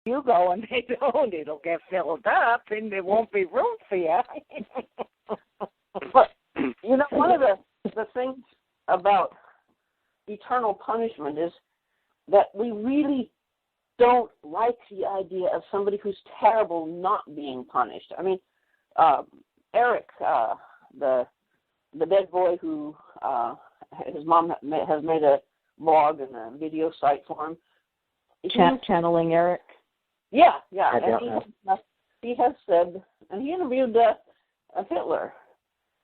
you go and they don't, it'll get filled up and there won't be room for you. But, one of the things about eternal punishment is that we really don't like the idea of somebody who's terrible not being punished. I mean, Eric, the dead boy who his mom has made a blog and a video site for him. Channeling Eric? Yeah. And he has said, and he interviewed Hitler,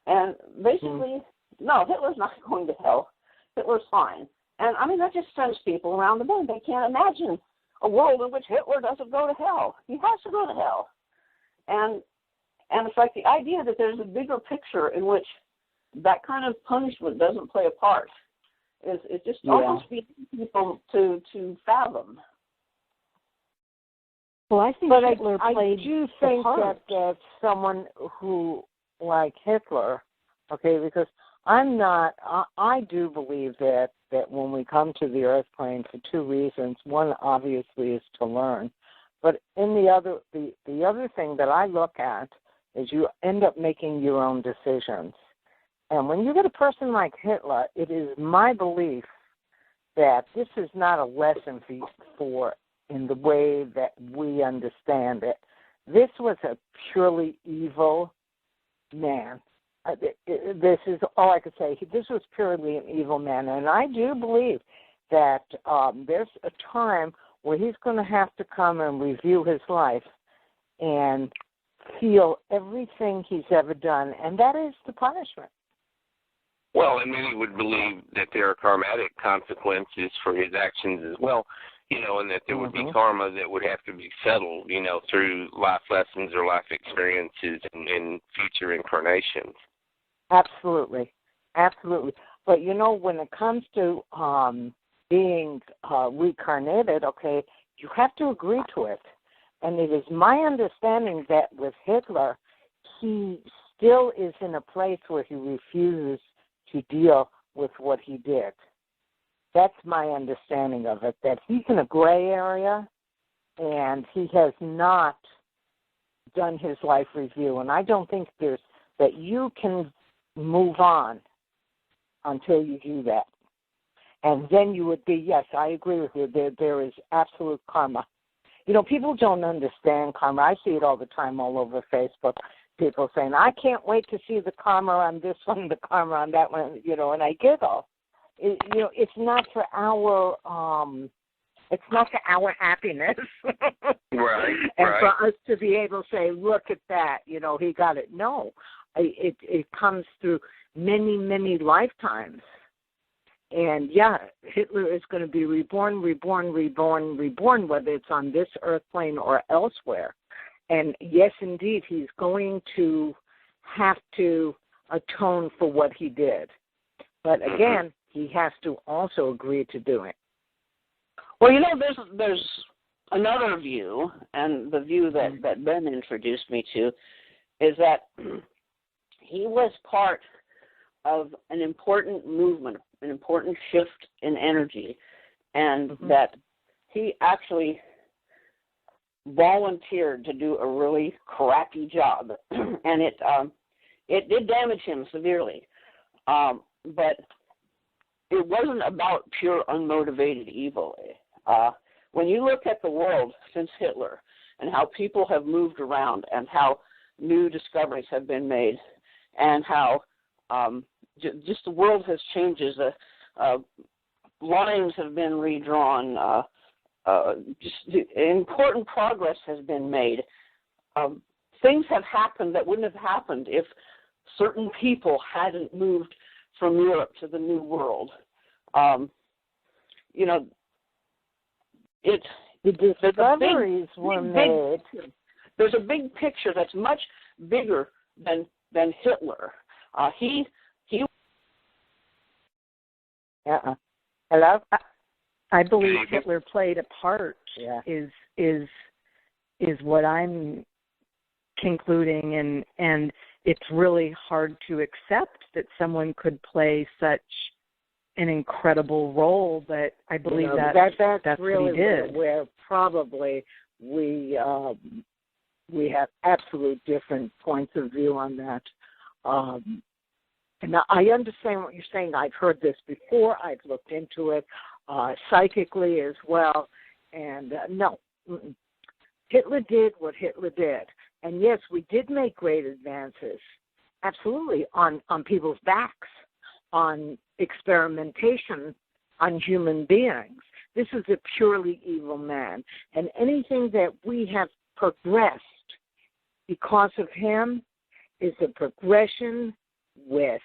and basically, no, Hitler's not going to hell. Hitler's fine. And, I mean, that just sends people around the bend. They can't imagine a world in which Hitler doesn't go to hell. He has to go to hell. And it's like the idea that there's a bigger picture in which that kind of punishment doesn't play a part is just almost beyond people to fathom. Well, I think Hitler played I do think that someone who, like Hitler, okay, because I do believe that when we come to the earth plane for two reasons. One, obviously, is to learn. But in the other thing that I look at is you end up making your own decisions. And when you get a person like Hitler, it is my belief that this is not a lesson for in the way that we understand it. This was a purely evil man. This is all I could say. This was purely an evil man. And I do believe that there's a time where he's going to have to come and review his life and feel everything he's ever done, and that is the punishment. Well, and many would believe that there are karmatic consequences for his actions as well, and that there would be karma that would have to be settled, through life lessons or life experiences in future incarnations. Absolutely. But, when it comes to being reincarnated, okay, you have to agree to it. And it is my understanding that with Hitler, he still is in a place where he refuses to deal with what he did. That's my understanding of it, that he's in a gray area and he has not done his life review. And I don't think that you can move on until you do that. And then you would be, yes, I agree with you, there is absolute karma. People don't understand karma. I see it all the time all over Facebook. People saying, I can't wait to see the karma on this one, the karma on that one, and I giggle. It's not for our happiness. Right. And for us to be able to say, look at that, he got it. No, it comes through many, many lifetimes. And, Hitler is going to be reborn, whether it's on this earth plane or elsewhere. And, yes, indeed, he's going to have to atone for what he did. But, again, he has to also agree to do it. Well, there's another view, and the view that Ben introduced me to is that he was part of an important movement, an important shift in energy, and that he actually volunteered to do a really crappy job, and it did damage him severely. But it wasn't about pure unmotivated evil. When you look at the world since Hitler and how people have moved around and how new discoveries have been made and how just the world has changed. Lines have been redrawn. Just important progress has been made. Things have happened that wouldn't have happened if certain people hadn't moved from Europe to the New World. The discoveries were made. There's a big picture that's much bigger than Hitler. Hello? I believe Hitler played a part. Is what I'm concluding, and it's really hard to accept that someone could play such an incredible role, but I believe that's really what he did. Where probably we have absolute different points of view on that. And I understand what you're saying. I've heard this before. I've looked into it psychically as well. And no, Hitler did what Hitler did. And yes, we did make great advances, absolutely, on people's backs, on experimentation on human beings. This is a purely evil man. And anything that we have progressed because of him is a progression with,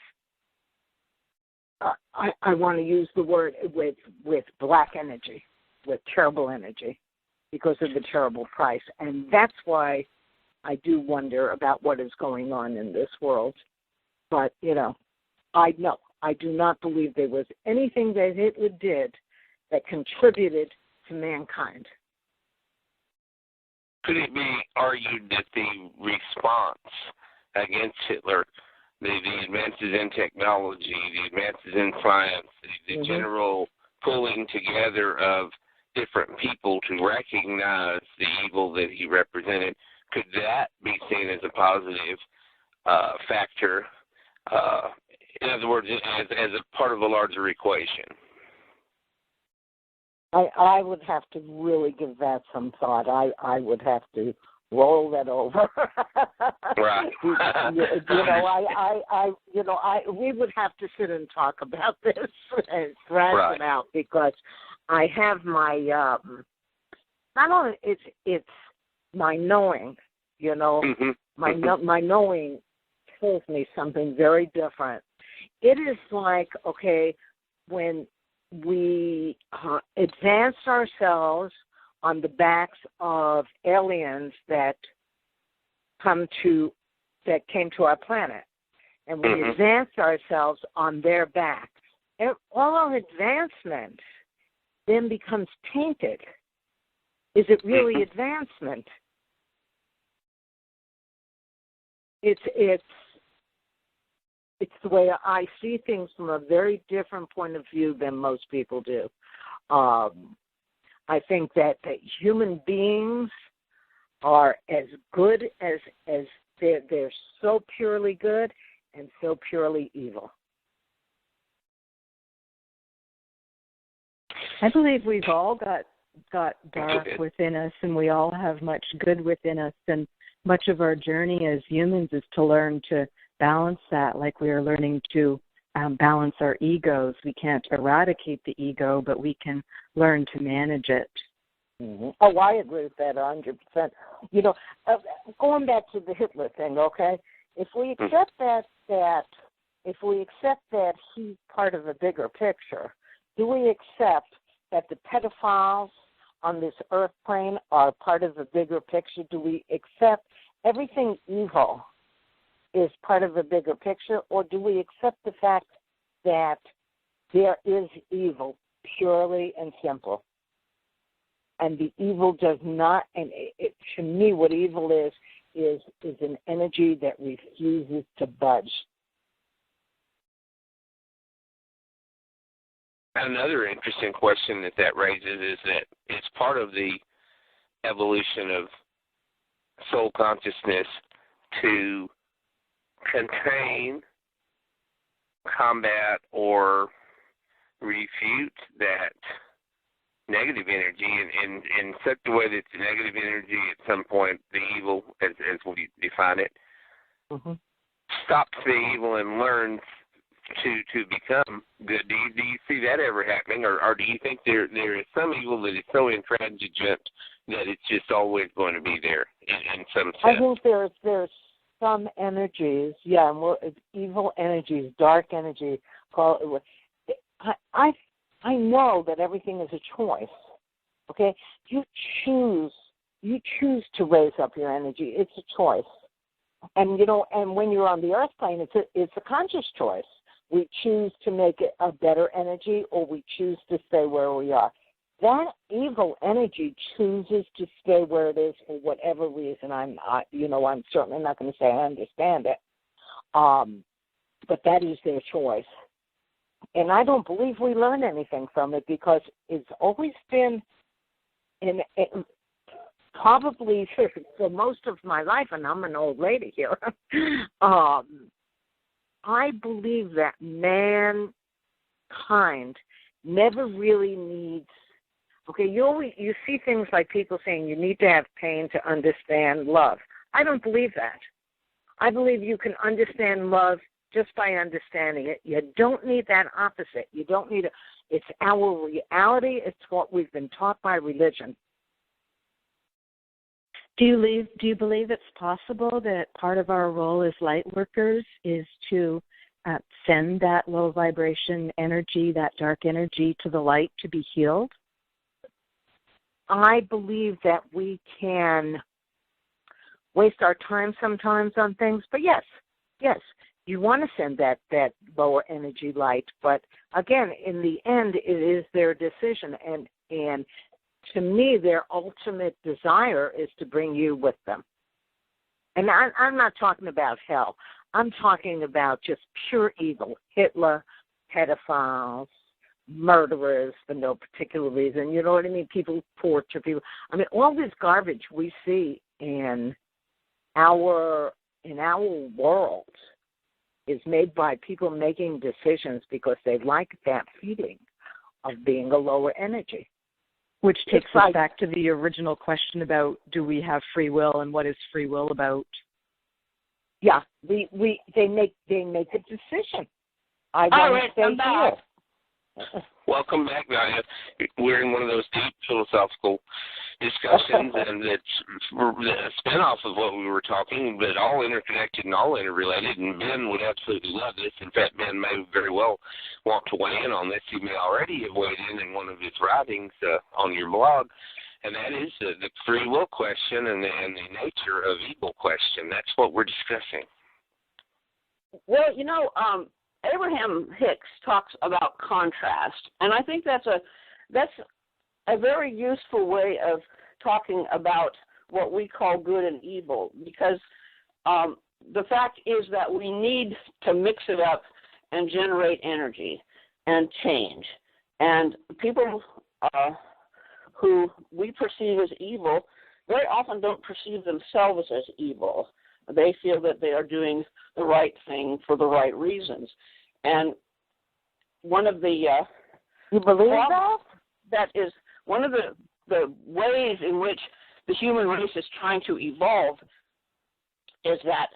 I want to use the word, with black energy, with terrible energy, because of the terrible price. And that's why I do wonder about what is going on in this world. But, I do not believe there was anything that Hitler did that contributed to mankind. Could it be argued that the response against Hitler, the advances in technology, the advances in science, the general pulling together of different people to recognize the evil that he represented, could that be seen as a positive factor? In other words, as a part of a larger equation? I would have to really give that some thought. I would have to roll that over. Right. We would have to sit and talk about this and thrash it out, because I have my not only it's my knowing, my knowing tells me something very different. It is like, okay, when we advanced ourselves on the backs of aliens that came to our planet, and we advanced ourselves on their backs, and all our advancement then becomes tainted. Is it really advancement? It's the way I see things from a very different point of view than most people do. I think that human beings are as good as they're so purely good and so purely evil. I believe we've all got dark within us, and we all have much good within us, and much of our journey as humans is to learn to balance that, like we are learning to balance our egos. We can't eradicate the ego, but we can learn to manage it. Oh, I agree with that 100%. Going back to the Hitler thing, okay? If we accept that he's part of a bigger picture, do we accept that the pedophiles on this earth plane are part of a bigger picture? Do we accept everything evil is part of a bigger picture, or do we accept the fact that there is evil purely and simple? And the evil does not, and to me what evil is an energy that refuses to budge. Another interesting question that raises is that it's part of the evolution of soul consciousness to contain, combat, or refute that negative energy in such a way that the negative energy at some point, the evil, as we define it, stops the evil and learns to become good. Do you see that ever happening, or do you think there is some evil that is so intransigent that it's just always going to be there in some sense? I think there's some energies, evil energies, dark energy. I know that everything is a choice. Okay, you choose to raise up your energy. It's a choice, and and when you're on the earth plane, it's a conscious choice. We choose to make it a better energy, or we choose to stay where we are. That evil energy chooses to stay where it is for whatever reason. I'm certainly not going to say I understand it, but that is their choice. And I don't believe we learn anything from it, because it's always been probably for most of my life, and I'm an old lady here, I believe that mankind never really needs. Okay, you see things like people saying you need to have pain to understand love. I don't believe that. I believe you can understand love just by understanding it. You don't need that opposite. You don't need it. It's our reality. It's what we've been taught by religion. Do you believe it's possible that part of our role as light workers is to send that low vibration energy, that dark energy, to the light to be healed? I believe that we can waste our time sometimes on things, but yes, you want to send that lower energy light, but again, in the end, it is their decision, and to me, their ultimate desire is to bring you with them. And I'm not talking about hell. I'm talking about just pure evil. Hitler, pedophiles, murderers for no particular reason. You know what I mean? People torture people. I mean, all this garbage we see in our world is made by people making decisions because they like that feeling of being a lower energy. Which takes us back to the original question about, do we have free will, and what is free will about? Yeah, they make a decision. I want to stay here. Welcome back, Nadia. We're in one of those deep philosophical discussions, and it's a spinoff of what we were talking, but all interconnected and all interrelated, and Ben would absolutely love this. In fact, Ben may very well want to weigh in on this. He may already have weighed in one of his writings on your blog, and that is the free will question and the nature of evil question. That's what we're discussing. Well, Abraham Hicks talks about contrast, and I think that's a very useful way of talking about what we call good and evil, because the fact is that we need to mix it up and generate energy and change. And people who we perceive as evil very often don't perceive themselves as evil. They feel that they are doing the right thing for the right reasons. And one of the you believe that? That is one of the ways in which the human race is trying to evolve is that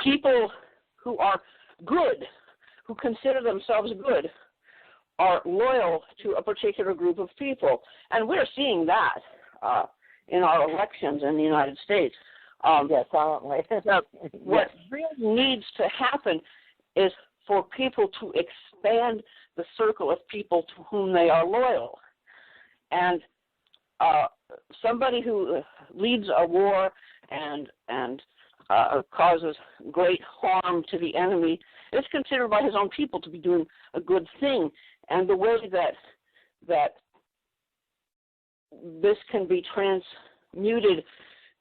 people who are good, who consider themselves good, are loyal to a particular group of people. And we're seeing that in our elections in the United States. Yes, aren't we? What really needs to happen is for people to expand the circle of people to whom they are loyal. And somebody who leads a war and causes great harm to the enemy is considered by his own people to be doing a good thing. And the way that this can be transmuted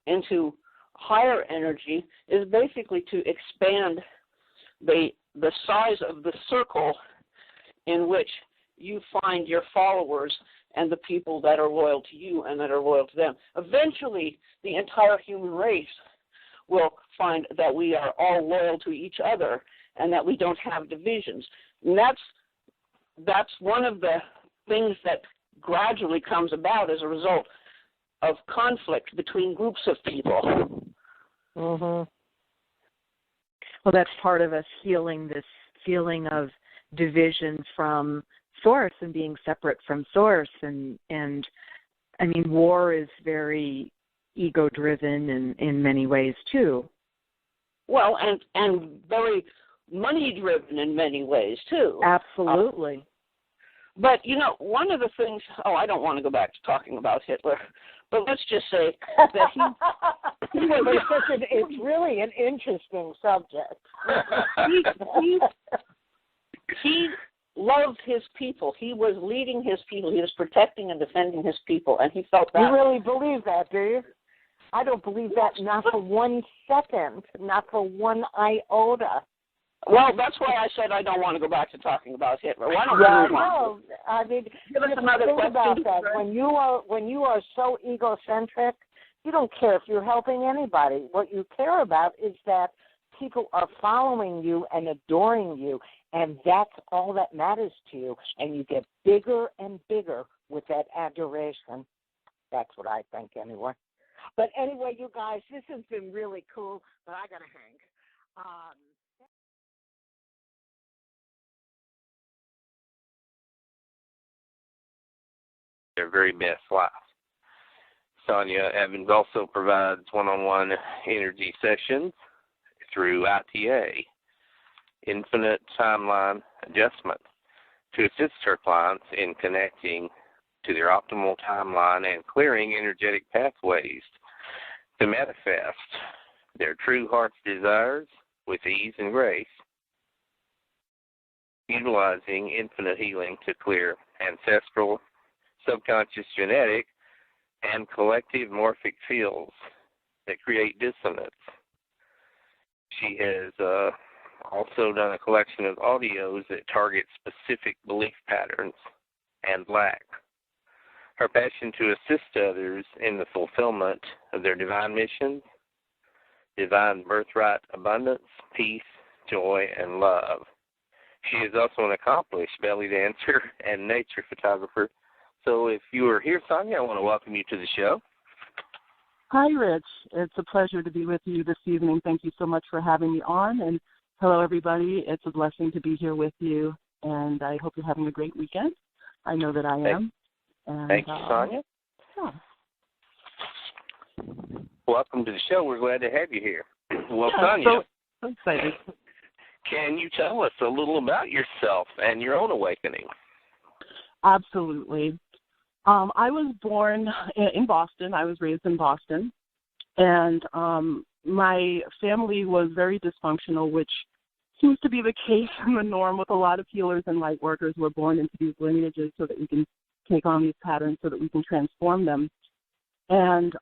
into higher energy is basically to expand the size of the circle in which you find your followers and the people that are loyal to you and that are loyal to them. Eventually, the entire human race will find that we are all loyal to each other and that we don't have divisions. And that's one of the things that gradually comes about as a result of conflict between groups of people. Mm-hmm. Well, that's part of us healing this feeling of division from source and being separate from source. And I mean, war is very ego-driven in many ways, too. Well, and very money-driven in many ways, too. Absolutely. But, one of the things, I don't want to go back to talking about Hitler, but let's just say that it's really an interesting subject. He loved his people. He was leading his people. He was protecting and defending his people, and he felt that. You really believe that, do you? I don't believe that, not for 1 second, not for one iota. Well, that's why I said I don't want to go back to talking about Hitler. Why don't Yeah, you move on? no, I mean, Give us another think about question. that. When you are so egocentric, you don't care if you're helping anybody. What you care about is that people are following you and adoring you, and that's all that matters to you. And you get bigger and bigger with that adoration. That's what I think, anyway. But anyway, you guys, this has been really cool, but I got to hang. Their very best life. Sonia Evans also provides one-on-one energy sessions through ITA, Infinite Timeline Adjustment, to assist her clients in connecting to their optimal timeline and clearing energetic pathways to manifest their true heart's desires with ease and grace, utilizing infinite healing to clear ancestral, subconscious, genetic, and collective morphic fields that create dissonance. She has also done a collection of audios that target specific belief patterns and lack. Her passion to assist others in the fulfillment of their divine missions, divine birthright abundance, peace, joy, and love. She is also an accomplished belly dancer and nature photographer. So if you are here, Sonia, I want to welcome you to the show. Hi, Rich. It's a pleasure to be with you this evening. Thank you so much for having me on. And hello, everybody. It's a blessing to be here with you, and I hope you're having a great weekend. I know that I am. Thank you, Sonia. Yeah. Welcome to the show. We're glad to have you here. Well, yeah, Sonia, so excited. Can you tell us a little about yourself and your own awakening? Absolutely. I was born in Boston. I was raised in Boston. And my family was very dysfunctional, which seems to be the case and the norm with a lot of healers and light workers who are born into these lineages so that we can take on these patterns so that we can transform them. And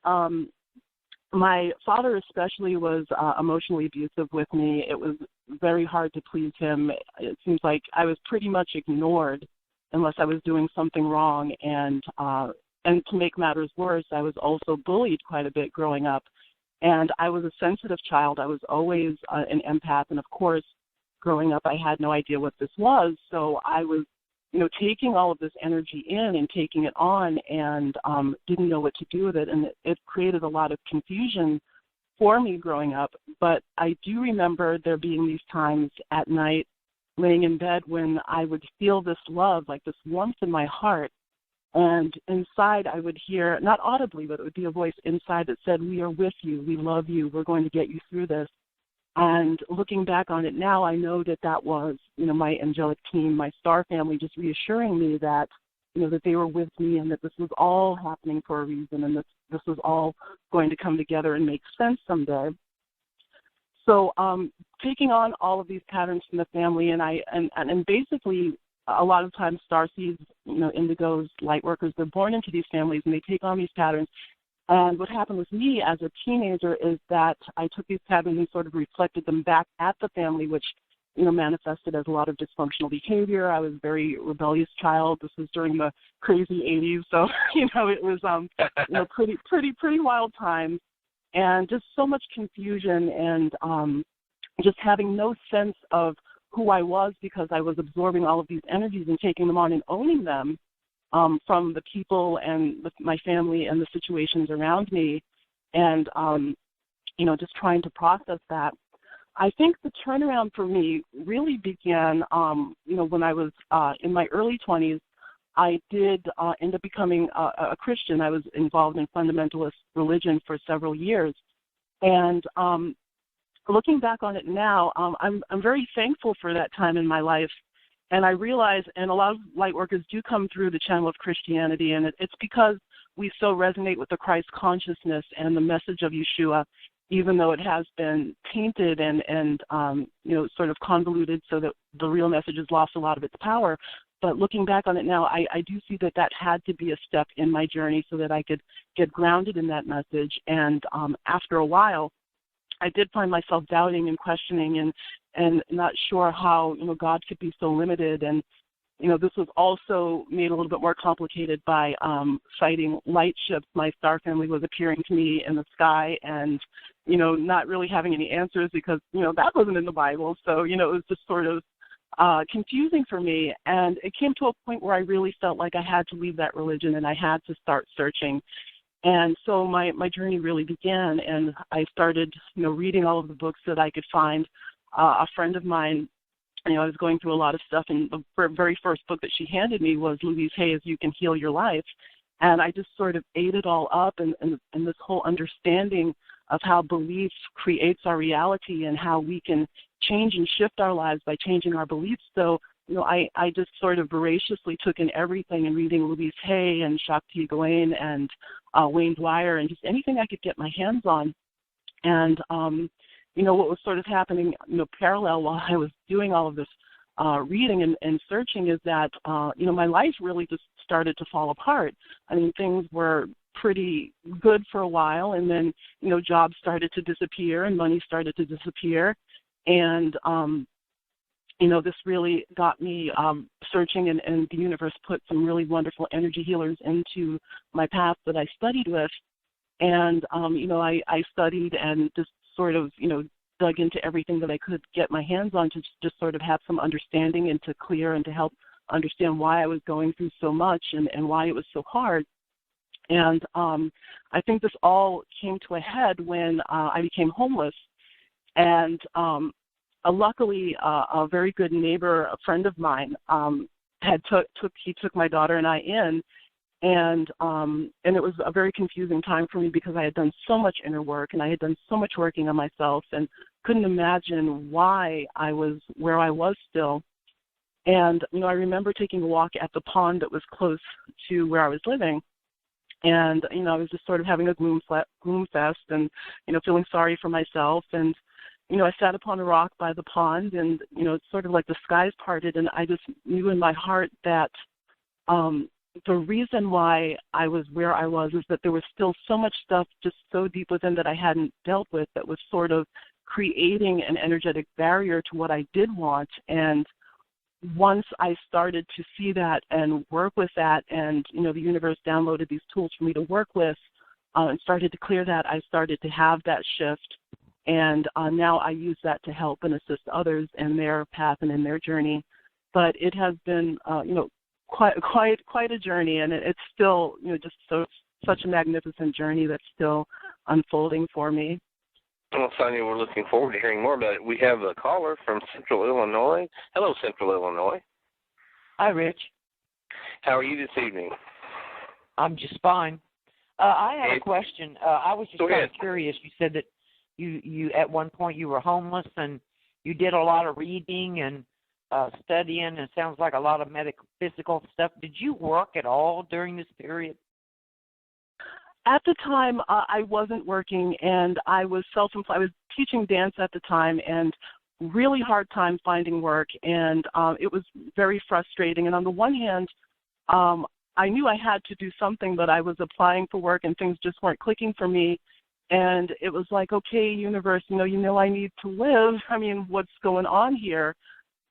my father especially was emotionally abusive with me. It was very hard to please him. It seems like I was pretty much ignored unless I was doing something wrong. And to make matters worse, I was also bullied quite a bit growing up. And I was a sensitive child. I was always an empath. And, of course, growing up, I had no idea what this was. So I was, taking all of this energy in and taking it on and didn't know what to do with it. And it created a lot of confusion for me growing up. But I do remember there being these times at night laying in bed when I would feel this love, like this warmth in my heart. And inside I would hear, not audibly, but it would be a voice inside that said, "We are with you. We love you. We're going to get you through this." And looking back on it now, I know that that was, my angelic team, my star family, just reassuring me that, that they were with me and that this was all happening for a reason and this was all going to come together and make sense someday. So taking on all of these patterns from the family, and basically a lot of times starseeds, indigos, light workers, they're born into these families and they take on these patterns. And what happened with me as a teenager is that I took these patterns and sort of reflected them back at the family, which, manifested as a lot of dysfunctional behavior. I was a very rebellious child. This was during the crazy 80s. So, it was, pretty wild times and just so much confusion and just having no sense of who I was because I was absorbing all of these energies and taking them on and owning them. From the people and my family and the situations around me and, just trying to process that. I think the turnaround for me really began, when I was in my early 20s. I did end up becoming a Christian. I was involved in fundamentalist religion for several years. And looking back on it now, I'm very thankful for that time in my life. And I realize, and a lot of light workers do come through the channel of Christianity, and it's because we so resonate with the Christ consciousness and the message of Yeshua, even though it has been tainted and sort of convoluted so that the real message has lost a lot of its power. But looking back on it now, I do see that had to be a step in my journey so that I could get grounded in that message. And after a while, I did find myself doubting and questioning and not sure how, God could be so limited. And, this was also made a little bit more complicated by sighting light ships. My star family was appearing to me in the sky and, not really having any answers because, that wasn't in the Bible. So, it was just sort of confusing for me. And it came to a point where I really felt like I had to leave that religion and I had to start searching. And so my journey really began, and I started, reading all of the books that I could find. A friend of mine, I was going through a lot of stuff, and the very first book that she handed me was Louise Hay's You Can Heal Your Life. And I just sort of ate it all up, and this whole understanding of how belief creates our reality and how we can change and shift our lives by changing our beliefs. So, I just sort of voraciously took in everything and reading Louise Hay and Shakti Gawain and Wayne Dwyer and just anything I could get my hands on. And, what was sort of happening, parallel while I was doing all of this reading and searching is that, my life really just started to fall apart. I mean, things were pretty good for a while, and then, jobs started to disappear and money started to disappear. And, this really got me searching, and the universe put some really wonderful energy healers into my path that I studied with. And, I studied and just sort of, dug into everything that I could get my hands on to just sort of have some understanding and to clear and to help understand why I was going through so much and why it was so hard. And I think this all came to a head when I became homeless. And luckily, a very good neighbor, a friend of mine, he took my daughter and I in. And it was a very confusing time for me because I had done so much inner work and I had done so much working on myself and couldn't imagine why I was where I was still. And, I remember taking a walk at the pond that was close to where I was living. And, I was just sort of having a gloom fest and, feeling sorry for myself. And, I sat upon a rock by the pond and, it's sort of like the skies parted. And I just knew in my heart that the reason why I was where I was is that there was still so much stuff just so deep within that I hadn't dealt with that was sort of creating an energetic barrier to what I did want. And once I started to see that and work with that and, the universe downloaded these tools for me to work with and started to clear that, I started to have that shift. And now I use that to help and assist others in their path and in their journey. But it has been, quite a journey, and it's still, just such a magnificent journey that's still unfolding for me. Well, Sonia, we're looking forward to hearing more about it. We have a caller from Central Illinois. Hello, Central Illinois. Hi, Rich. How are you this evening? I'm just fine. I have a question. I was just kind of curious. You said that you at one point you were homeless and you did a lot of reading and studying, and it sounds like a lot of physical stuff. Did you work at all during this period? At the time, I wasn't working, and I was self-employed. I was teaching dance at the time, and really hard time finding work, and it was very frustrating. And on the one hand, I knew I had to do something, but I was applying for work, and things just weren't clicking for me. And it was like, okay, universe, I need to live. I mean, what's going on here?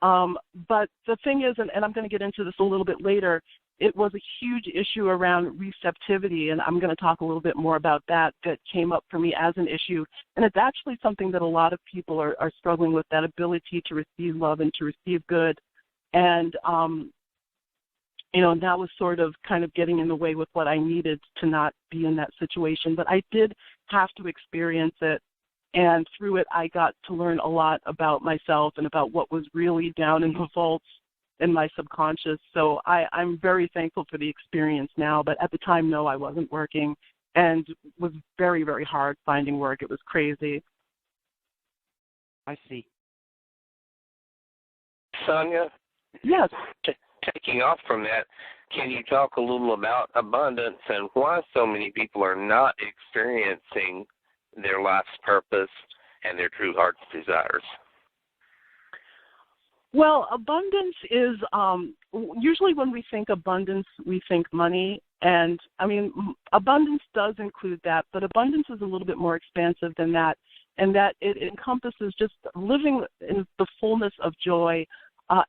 But the thing is, and I'm going to get into this a little bit later, it was a huge issue around receptivity, and I'm going to talk a little bit more about that came up for me as an issue. And it's actually something that a lot of people are struggling with, that ability to receive love and to receive good. And, that was sort of kind of getting in the way with what I needed to not be in that situation. But I did have to experience it. And through it, I got to learn a lot about myself and about what was really down in the vaults in my subconscious. So I'm very thankful for the experience now. But at the time, no, I wasn't working and was very, very hard finding work. It was crazy. I see. Sonia? Yes. Taking off from that, can you talk a little about abundance and why so many people are not experiencing their life's purpose and their true heart's desires? Well, abundance is, usually when we think abundance, we think money. And, abundance does include that, but abundance is a little bit more expansive than that. and that it encompasses just living in the fullness of joy.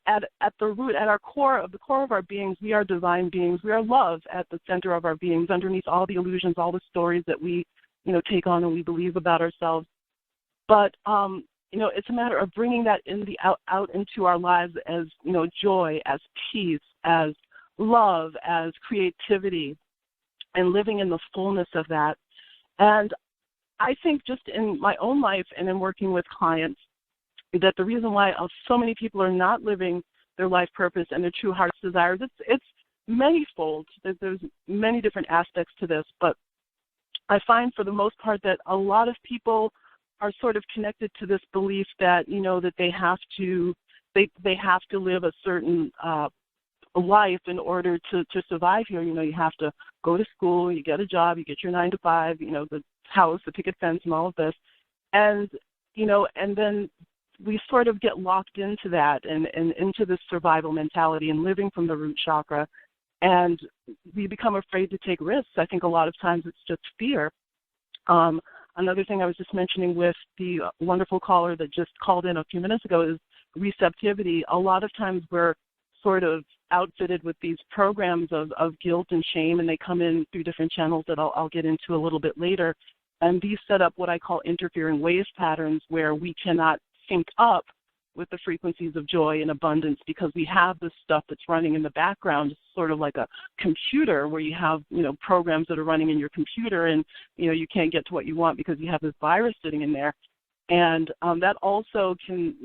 At the root, at our core, the core of our beings, we are divine beings. We are love at the center of our beings, underneath all the illusions, all the stories that we, take on and we believe about ourselves. But it's a matter of bringing that out into our lives as, joy, as peace, as love, as creativity, and living in the fullness of that. And I think just in my own life and in working with clients, that the reason why so many people are not living their life purpose and their true heart's desires, it's manyfold. There's many different aspects to this, but I find for the most part that a lot of people are sort of connected to this belief that, that they have to live a certain life in order to survive here. You have to go to school, you get a job, you get your 9 to 5, the house, the picket fence, and all of this, and then we sort of get locked into that and into this survival mentality and living from the root chakra, and we become afraid to take risks. I think a lot of times it's just fear. Another thing I was just mentioning with the wonderful caller that just called in a few minutes ago is receptivity. A lot of times we're sort of outfitted with these programs of guilt and shame, and they come in through different channels that I'll get into a little bit later. And these set up what I call interfering wave patterns, where we cannot sync up with the frequencies of joy and abundance because we have this stuff that's running in the background. It's sort of like a computer where you have, programs that are running in your computer, and, you can't get to what you want because you have this virus sitting in there. And that also can,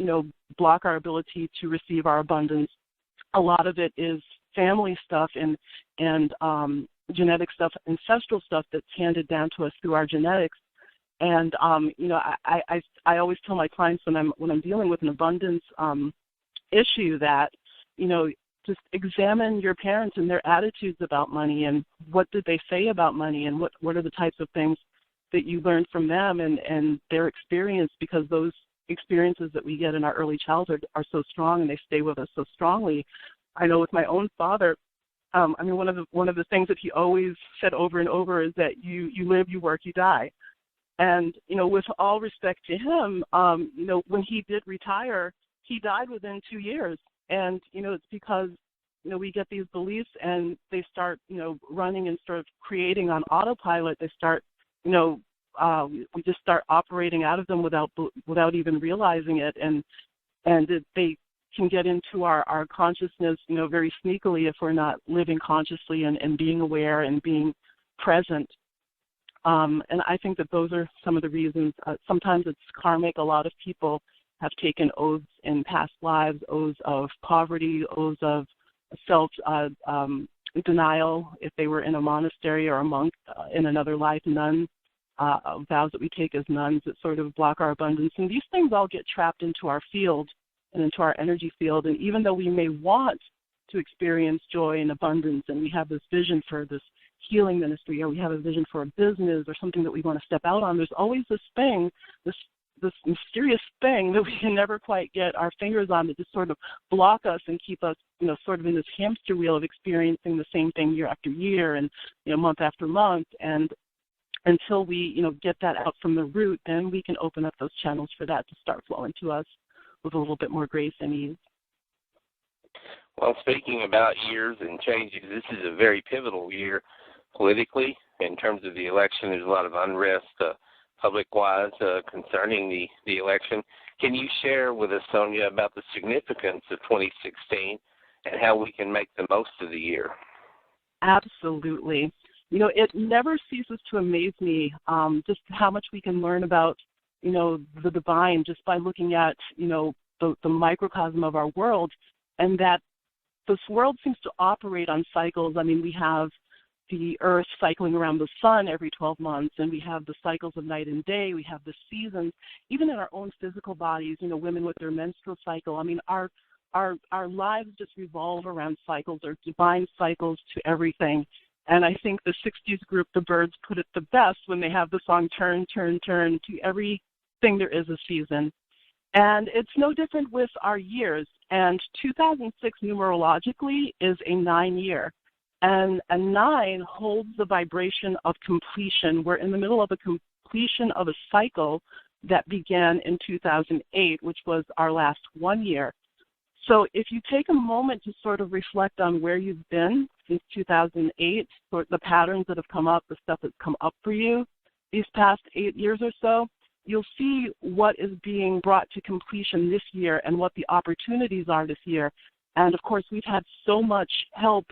block our ability to receive our abundance. A lot of it is family stuff and genetic stuff, ancestral stuff that's handed down to us through our genetics. And I always tell my clients when I'm dealing with an abundance issue that, just examine your parents and their attitudes about money, and what did they say about money, and what are the types of things that you learned from them and their experience, because those experiences that we get in our early childhood are so strong and they stay with us so strongly. I know with my own father, one of the things that he always said over and over is that you live, you work, you die. And, with all respect to him, when he did retire, he died within 2 years. And, it's because, we get these beliefs and they start, running and sort of creating on autopilot. They start, we just start operating out of them without even realizing it. And they can get into our consciousness, very sneakily if we're not living consciously and being aware and being present. And I think that those are some of the reasons. Sometimes it's karmic. A lot of people have taken oaths in past lives, oaths of poverty, oaths of self-denial if they were in a monastery or a monk in another life, nun, vows that we take as nuns that sort of block our abundance. And these things all get trapped into our field and into our energy field. And even though we may want to experience joy and abundance, and we have this vision for this healing ministry, or we have a vision for a business or something that we want to step out on, there's always this thing, this mysterious thing that we can never quite get our fingers on, that just sort of block us and keep us, sort of in this hamster wheel of experiencing the same thing year after year and, month after month. And until we, get that out from the root, then we can open up those channels for that to start flowing to us with a little bit more grace and ease. Well, speaking about years and changes, this is a very pivotal year politically. In terms of the election, there's a lot of unrest public-wise concerning the election. Can you share with us, Sonia, about the significance of 2016 and how we can make the most of the year? Absolutely. It never ceases to amaze me just how much we can learn about, the divine just by looking at, the microcosm of our world, and that this world seems to operate on cycles. I mean, we have the earth cycling around the sun every 12 months, and we have the cycles of night and day. We have the seasons, even in our own physical bodies, women with their menstrual cycle. I mean, our lives just revolve around cycles, or divine cycles to everything. And I think the 60s group, the Byrds, put it the best when they have the song Turn, Turn, Turn. To everything there is a season. And it's no different with our years. And 2006 numerologically is a 9-year. And a 9 holds the vibration of completion. We're in the middle of a completion of a cycle that began in 2008, which was our last 1 year. So if you take a moment to sort of reflect on where you've been since 2008, sort of the patterns that have come up, the stuff that's come up for you these past 8 years or so, you'll see what is being brought to completion this year and what the opportunities are this year. And, of course, we've had so much help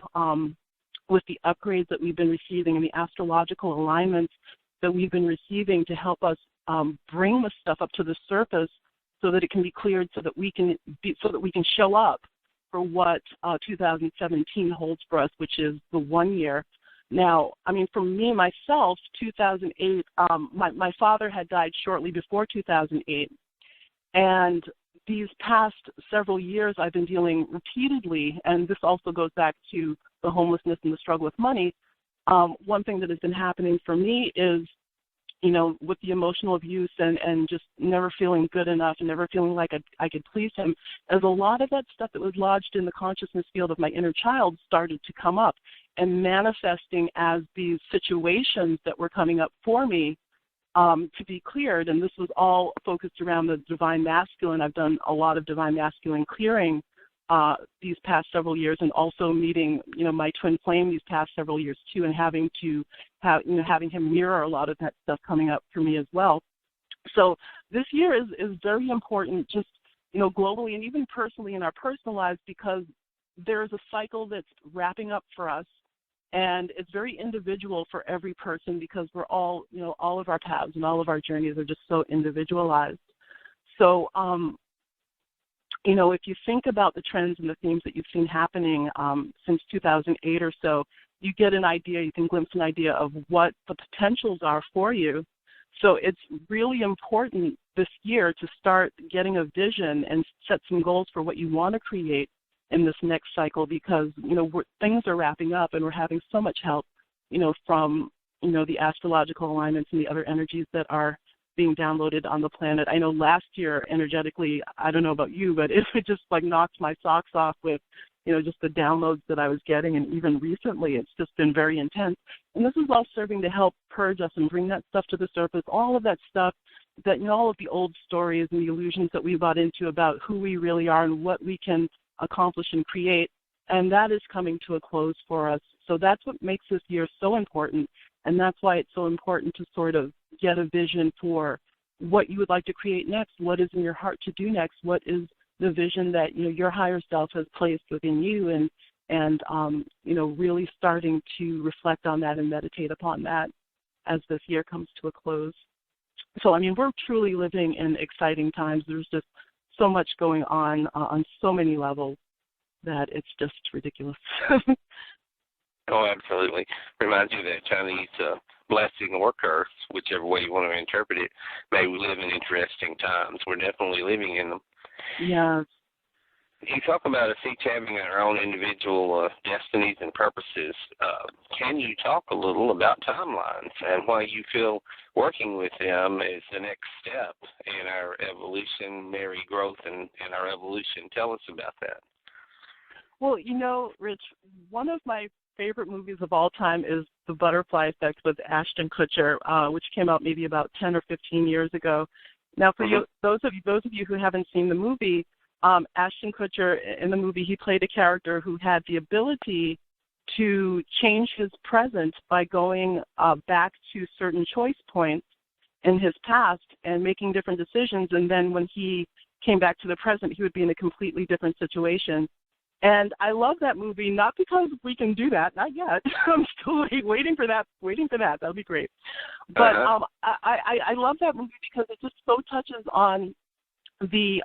with the upgrades that we've been receiving and the astrological alignments that we've been receiving to help us bring the stuff up to the surface so that it can be cleared, so that we can show up for what 2017 holds for us, which is the 1 year. Now, I mean, for me, myself, 2008, my father had died shortly before 2008. And these past several years, I've been dealing repeatedly, and this also goes back to the homelessness and the struggle with money. One thing that has been happening for me is, you know, with the emotional abuse and just never feeling good enough and never feeling like I could please him, as a lot of that stuff that was lodged in the consciousness field of my inner child started to come up and manifesting as these situations that were coming up for me to be cleared. And this was all focused around the divine masculine. I've done a lot of divine masculine clearing these past several years, and also meeting, you know, my twin flame these past several years too, and having him mirror a lot of that stuff coming up for me as well. So this year is very important, just, you know, globally and even personally in our personal lives, because there is a cycle that's wrapping up for us, and it's very individual for every person because we're all, you know, all of our paths and all of our journeys are just so individualized. So, you know, if you think about the trends and the themes that you've seen happening since 2008 or so, you get an idea, you can glimpse an idea of what the potentials are for you. So it's really important this year to start getting a vision and set some goals for what you want to create in this next cycle, because, you know, things are wrapping up and we're having so much help, you know, from, you know, the astrological alignments and the other energies that are being downloaded on the planet. I know last year, energetically, I don't know about you, but it just like knocked my socks off with, you know, just the downloads that I was getting. And even recently, it's just been very intense. And this is all serving to help purge us and bring that stuff to the surface, all of that stuff that, you know, all of the old stories and the illusions that we bought into about who we really are and what we can accomplish and create. And that is coming to a close for us. So that's what makes this year so important. And that's why it's so important to sort of get a vision for what you would like to create next, what is in your heart to do next, what is the vision that, you know, your higher self has placed within you, and you know, really starting to reflect on that and meditate upon that as this year comes to a close. So, I mean, we're truly living in exciting times. There's just so much going on so many levels that it's just ridiculous. Oh, absolutely. Reminds you of that Chinese blessing or curse, whichever way you want to interpret it. May we live in interesting times. We're definitely living in them. Yes. You talk about us each having our own individual destinies and purposes. Can you talk a little about timelines and why you feel working with them is the next step in our evolutionary growth and our evolution? Tell us about that. Well, you know, Rich, one of my favorite movies of all time is The Butterfly Effect with Ashton Kutcher, which came out maybe about 10 or 15 years ago. Now, for you, those of you who haven't seen the movie, Ashton Kutcher, in the movie, he played a character who had the ability to change his present by going back to certain choice points in his past and making different decisions. And then when he came back to the present, he would be in a completely different situation. And I love that movie, not because we can do that, not yet. I'm still waiting for that. That would be great. But I love that movie because it just so touches on the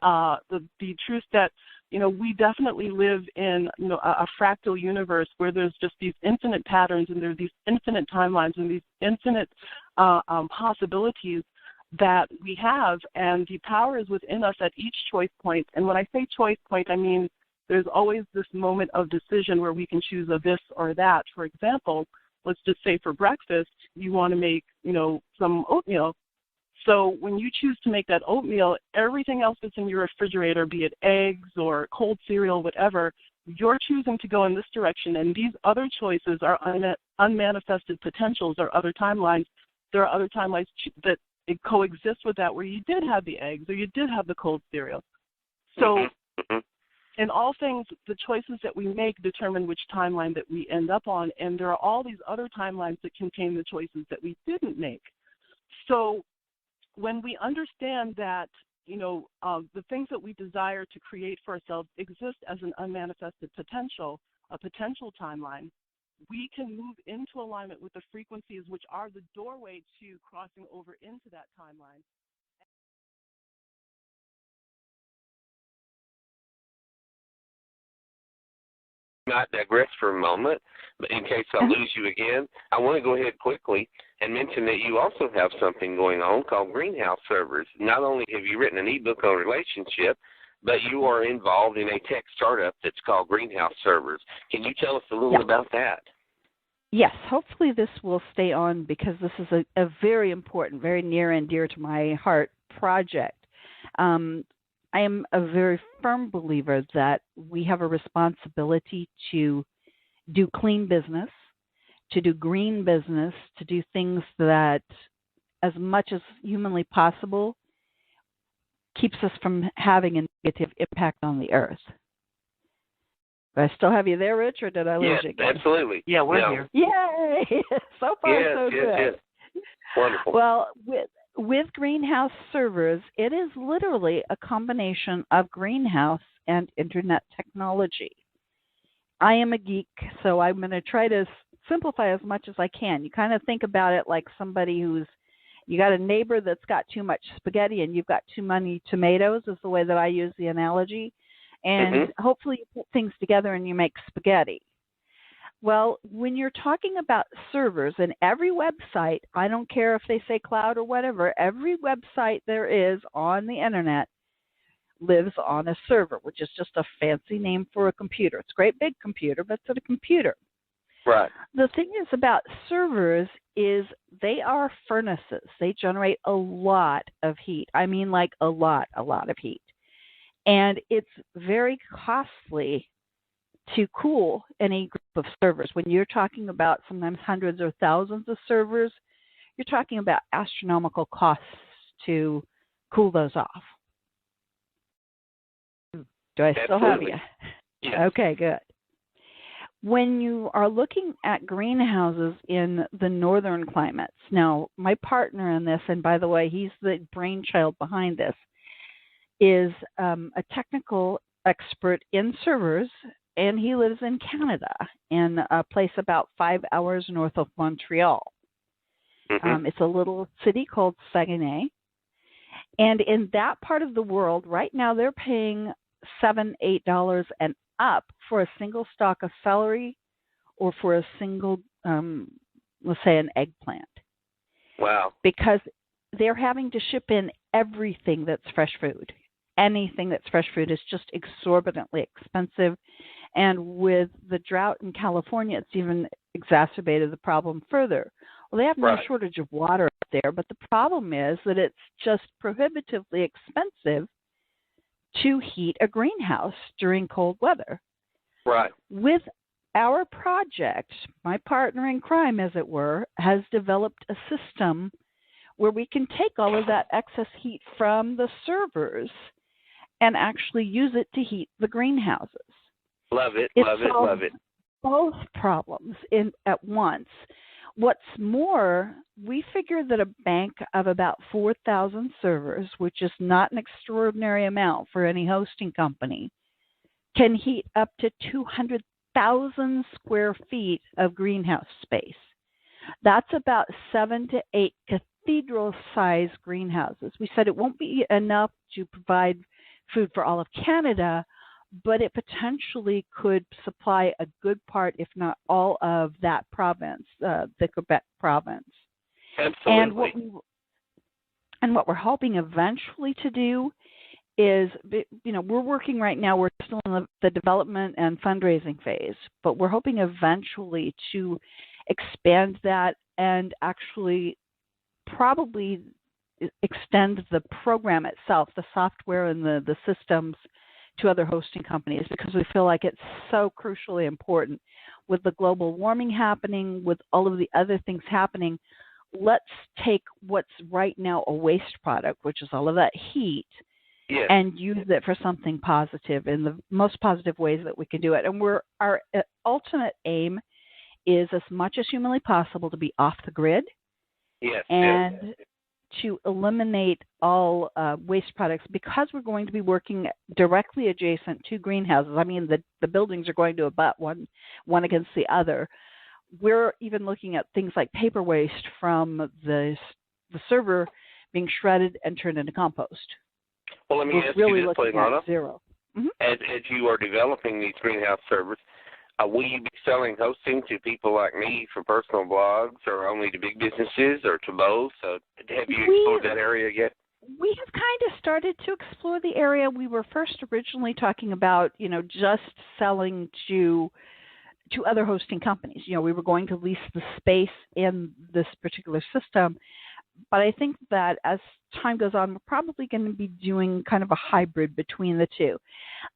truth that, you know, we definitely live in, you know, a fractal universe where there's just these infinite patterns and there's these infinite timelines and these infinite possibilities that we have, and the power is within us at each choice point. And when I say choice point, I mean there's always this moment of decision where we can choose a this or that. For example, let's just say for breakfast, you want to make, you know, some oatmeal. So when you choose to make that oatmeal, everything else that's in your refrigerator, be it eggs or cold cereal, whatever, you're choosing to go in this direction. And these other choices are unmanifested potentials or other timelines. There are other timelines that it coexists with that where you did have the eggs or you did have the cold cereal. So in all things, the choices that we make determine which timeline that we end up on, and there are all these other timelines that contain the choices that we didn't make. So when we understand that, the things that we desire to create for ourselves exist as an unmanifested potential, a potential timeline, we can move into alignment with the frequencies which are the doorway to crossing over into that timeline. Not digress for a moment, but in case I lose you again, I want to go ahead quickly and mention that you also have something going on called greenhouse servers. Not only have you written an ebook on relationship, but you are involved in a tech startup that's called Greenhouse Servers. Can you tell us a little about that? Yes, hopefully this will stay on because this is a very important, very near and dear to my heart project. I am a very firm believer that we have a responsibility to do clean business, to do green business, to do things that, as much as humanly possible, keeps us from having a negative impact on the earth. Do I still have you there, Rich, or did I lose you again? Yes, absolutely. Yeah, we're here. Yay! So far, so good. Yes. Wonderful. Well, with greenhouse servers, it is literally a combination of greenhouse and internet technology. I am a geek, so I'm going to try to simplify as much as I can. You kind of think about it like somebody you got a neighbor that's got too much spaghetti and you've got too many tomatoes is the way that I use the analogy. And hopefully you put things together and you make spaghetti. Well, when you're talking about servers, and every website, I don't care if they say cloud or whatever, every website there is on the internet lives on a server, which is just a fancy name for a computer. It's a great big computer, but it's a computer. Right. The thing is about servers is they are furnaces. They generate a lot of heat. I mean, like a lot of heat. And it's very costly to cool any group of servers. When you're talking about sometimes hundreds or thousands of servers, you're talking about astronomical costs to cool those off. Do I still have you? Yes. Okay, good. When you are looking at greenhouses in the northern climates, now my partner in this, and by the way, he's the brainchild behind this, is a technical expert in servers, and he lives in Canada, in a place about 5 hours north of Montreal. It's a little city called Saguenay. And in that part of the world, right now they're paying $7, $8 and up for a single stalk of celery or for a single, let's say, an eggplant. Wow. Because they're having to ship in everything that's fresh food. Anything that's fresh food is just exorbitantly expensive. And with the drought in California, it's even exacerbated the problem further. Well, they have no shortage of water up there, but the problem is that it's just prohibitively expensive to heat a greenhouse during cold weather. Right. With our project, my partner in crime, as it were, has developed a system where we can take all of that excess heat from the servers and actually use it to heat the greenhouses. Love it, It love it. Both problems at once. What's more, we figure that a bank of about 4,000 servers, which is not an extraordinary amount for any hosting company, can heat up to 200,000 square feet of greenhouse space. That's about 7 to 8 cathedral-sized greenhouses. We said it won't be enough to provide food for all of Canada, but it potentially could supply a good part, if not all, of that province, the Quebec province. Absolutely. And what we're hoping eventually to do is, we're working right now, we're still in the development and fundraising phase, but we're hoping eventually to expand that and actually probably extend the program itself, the software and the systems, to other hosting companies, because we feel like it's so crucially important with the global warming happening, with all of the other things happening. let's take what's right now a waste product, which is all of that heat, yes, and use it for something positive in the most positive ways that we can do it. And our ultimate aim is, as much as humanly possible, to be off the grid, yes, and yes, to eliminate all waste products, because we're going to be working directly adjacent to greenhouses. I mean, the buildings are going to abut one against the other. We're even looking at things like paper waste from the server being shredded and turned into compost. Well, let me ask really you this, looking Leilani. at zero. Mm-hmm. As you are developing these greenhouse servers, will you be selling hosting to people like me for personal blogs, or only to big businesses, or to both? Have you explored that area yet? We have kind of started to explore the area. We were first originally talking about, just selling to other hosting companies. We were going to lease the space in this particular system. But I think that as time goes on, we're probably going to be doing kind of a hybrid between the two.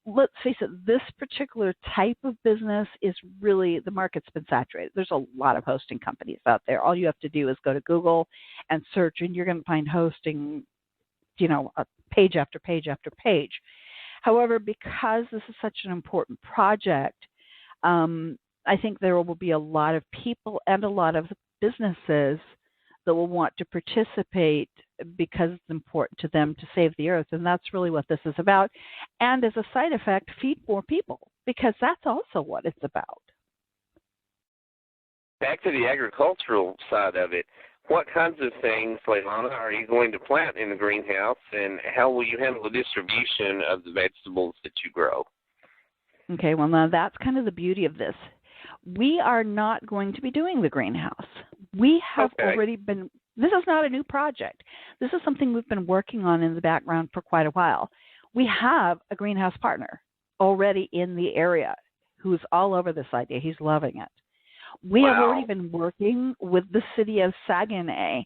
Let's face it, this particular type of business is really, the market's been saturated. There's a lot of hosting companies out there. All you have to do is go to Google and search, and you're going to find hosting, page after page after page. However, because this is such an important project, I think there will be a lot of people and a lot of businesses that will want to participate because it's important to them to save the earth. And that's really what this is about. And as a side effect, feed more people, because that's also what it's about. Back to the agricultural side of it, what kinds of things, Leilani, are you going to plant in the greenhouse, and how will you handle the distribution of the vegetables that you grow? Okay, well, now that's kind of the beauty of this. We are not going to be doing the greenhouse. We have already been, this is not a new project. This is something we've been working on in the background for quite a while. We have a greenhouse partner already in the area who's all over this idea. He's loving it. We have already been working with the city of Saguenay.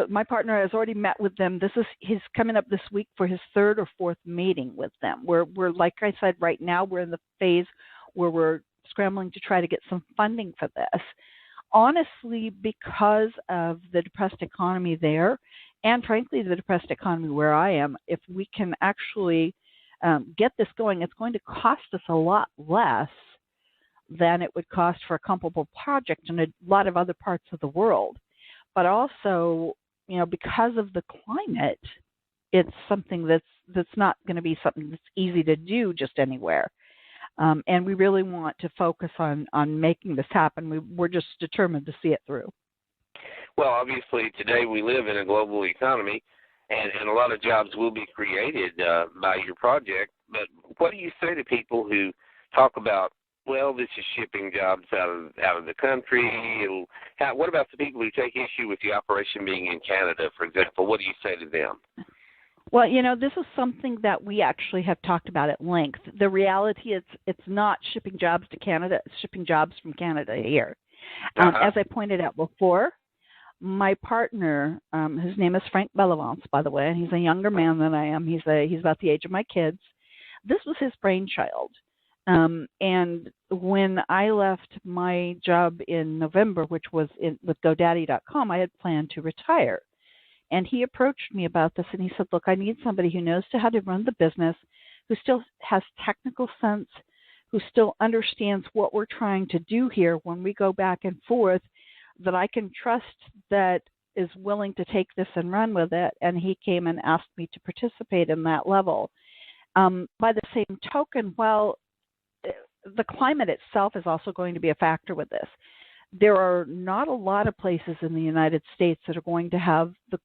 My partner has already met with them. He's coming up this week for his third or fourth meeting with them. We're like I said, right now we're in the phase where we're scrambling to try to get some funding for this. Honestly, because of the depressed economy there, and frankly the depressed economy where I am, if we can actually get this going, it's going to cost us a lot less than it would cost for a comparable project in a lot of other parts of the world. But also, because of the climate, it's something that's not going to be something that's easy to do just anywhere. And we really want to focus on making this happen. We're just determined to see it through. Well, obviously, today we live in a global economy, and a lot of jobs will be created by your project. But what do you say to people who talk about, well, this is shipping jobs out of the country? What about the people who take issue with the operation being in Canada, for example? What do you say to them? Well, this is something that we actually have talked about at length. The reality is it's not shipping jobs to Canada, it's shipping jobs from Canada here. As I pointed out before, my partner, his name is Frank Bellevance, by the way, and he's a younger man than I am. He's about the age of my kids. This was his brainchild. And when I left my job in November, which was with GoDaddy.com, I had planned to retire. And he approached me about this, and he said, look, I need somebody who knows how to run the business, who still has technical sense, who still understands what we're trying to do here when we go back and forth, that I can trust, that is willing to take this and run with it. And he came and asked me to participate in that level. By the same token, while the climate itself is also going to be a factor with this, there are not a lot of places in the United States that are going to have the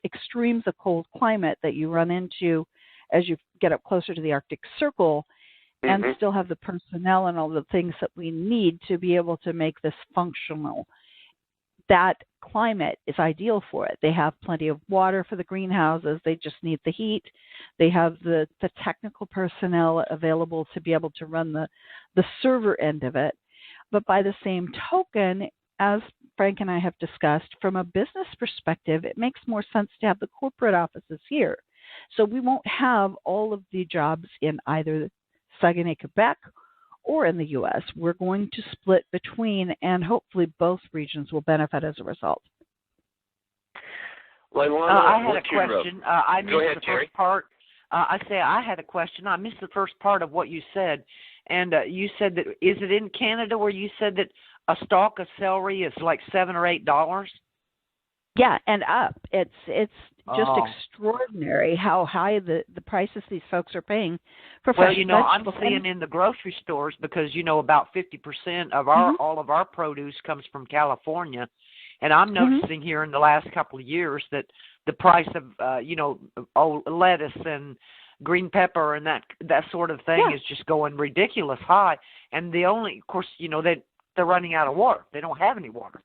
extremes of cold climate that you run into as you get up closer to the Arctic Circle, and still have the personnel and all the things that we need to be able to make this functional. That climate is ideal for it. They have plenty of water for the greenhouses. They just need the heat. They have the technical personnel available to be able to run the server end of it. But by the same token, as Frank and I have discussed, from a business perspective, it makes more sense to have the corporate offices here. So we won't have all of the jobs in either Saguenay, Quebec, or in the U.S. We're going to split between, and hopefully both regions will benefit as a result. Leilani, I had a question. I missed Go ahead, the Terry. first part. I had a question. I missed the first part of what you said. And you said that, is it in Canada where you said that a stalk of celery is like $7 or $8? Yeah, and up. It's just extraordinary how high the prices these folks are paying for fresh vegetables. I'm seeing in the grocery stores, because about 50% of all of our produce comes from California, and I'm noticing here in the last couple of years that the price of lettuce and green pepper and that sort of thing is just going ridiculous high. And of course, they're running out of water. They don't have any water.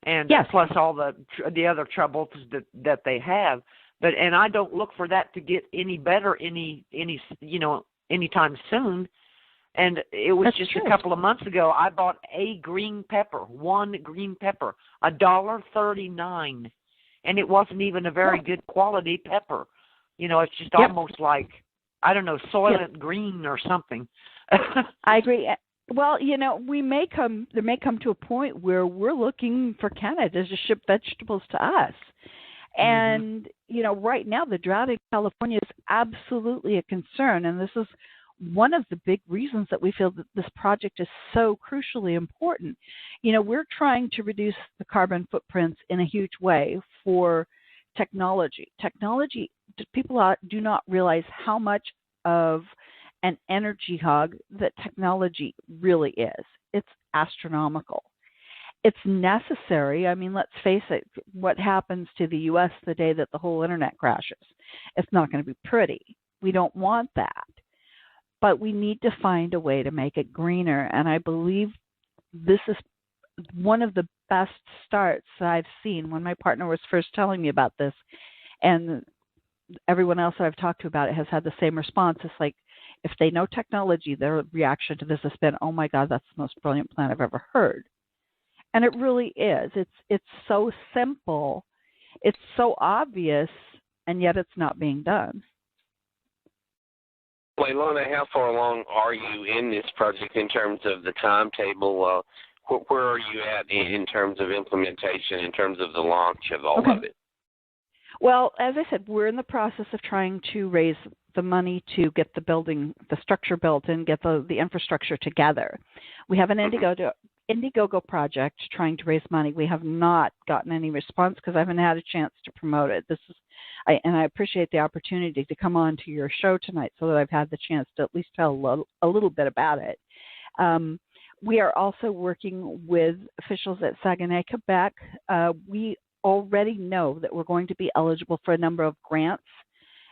And plus all the other troubles that they have, and I don't look for that to get any better anytime soon. And it was just a couple of months ago I bought one green pepper, $1.39, and it wasn't even a very good quality pepper. It's just almost like, I don't know, Soylent Green or something. I agree. Well, there may come to a point where we're looking for Canada to ship vegetables to us. And, right now the drought in California is absolutely a concern. And this is one of the big reasons that we feel that this project is so crucially important. We're trying to reduce the carbon footprints in a huge way for technology. People do not realize how much of an energy hog that technology really is. It's astronomical. It's necessary. I mean, let's face it, what happens to the U.S. the day that the whole internet crashes? It's not going to be pretty. We don't want that. But we need to find a way to make it greener, and I believe this is one of the best starts I've seen. When my partner was first telling me about this, and everyone else that I've talked to about it has had the same response. It's like, if they know technology, their reaction to this has been, oh my God, that's the most brilliant plan I've ever heard. And it really is. It's so simple. It's so obvious, and yet it's not being done. Leilani, how far along are you in this project in terms of the timetable? Where are you at in terms of implementation, in terms of the launch of all of it? Well, as I said, we're in the process of trying to raise the money to get the structure built and get the infrastructure together. We have an Indiegogo project trying to raise money. We have not gotten any response because I haven't had a chance to promote it. And I appreciate the opportunity to come on to your show tonight so that I've had the chance to at least tell a little bit about it. We are also working with officials at Saguenay, Quebec. We already know that we're going to be eligible for a number of grants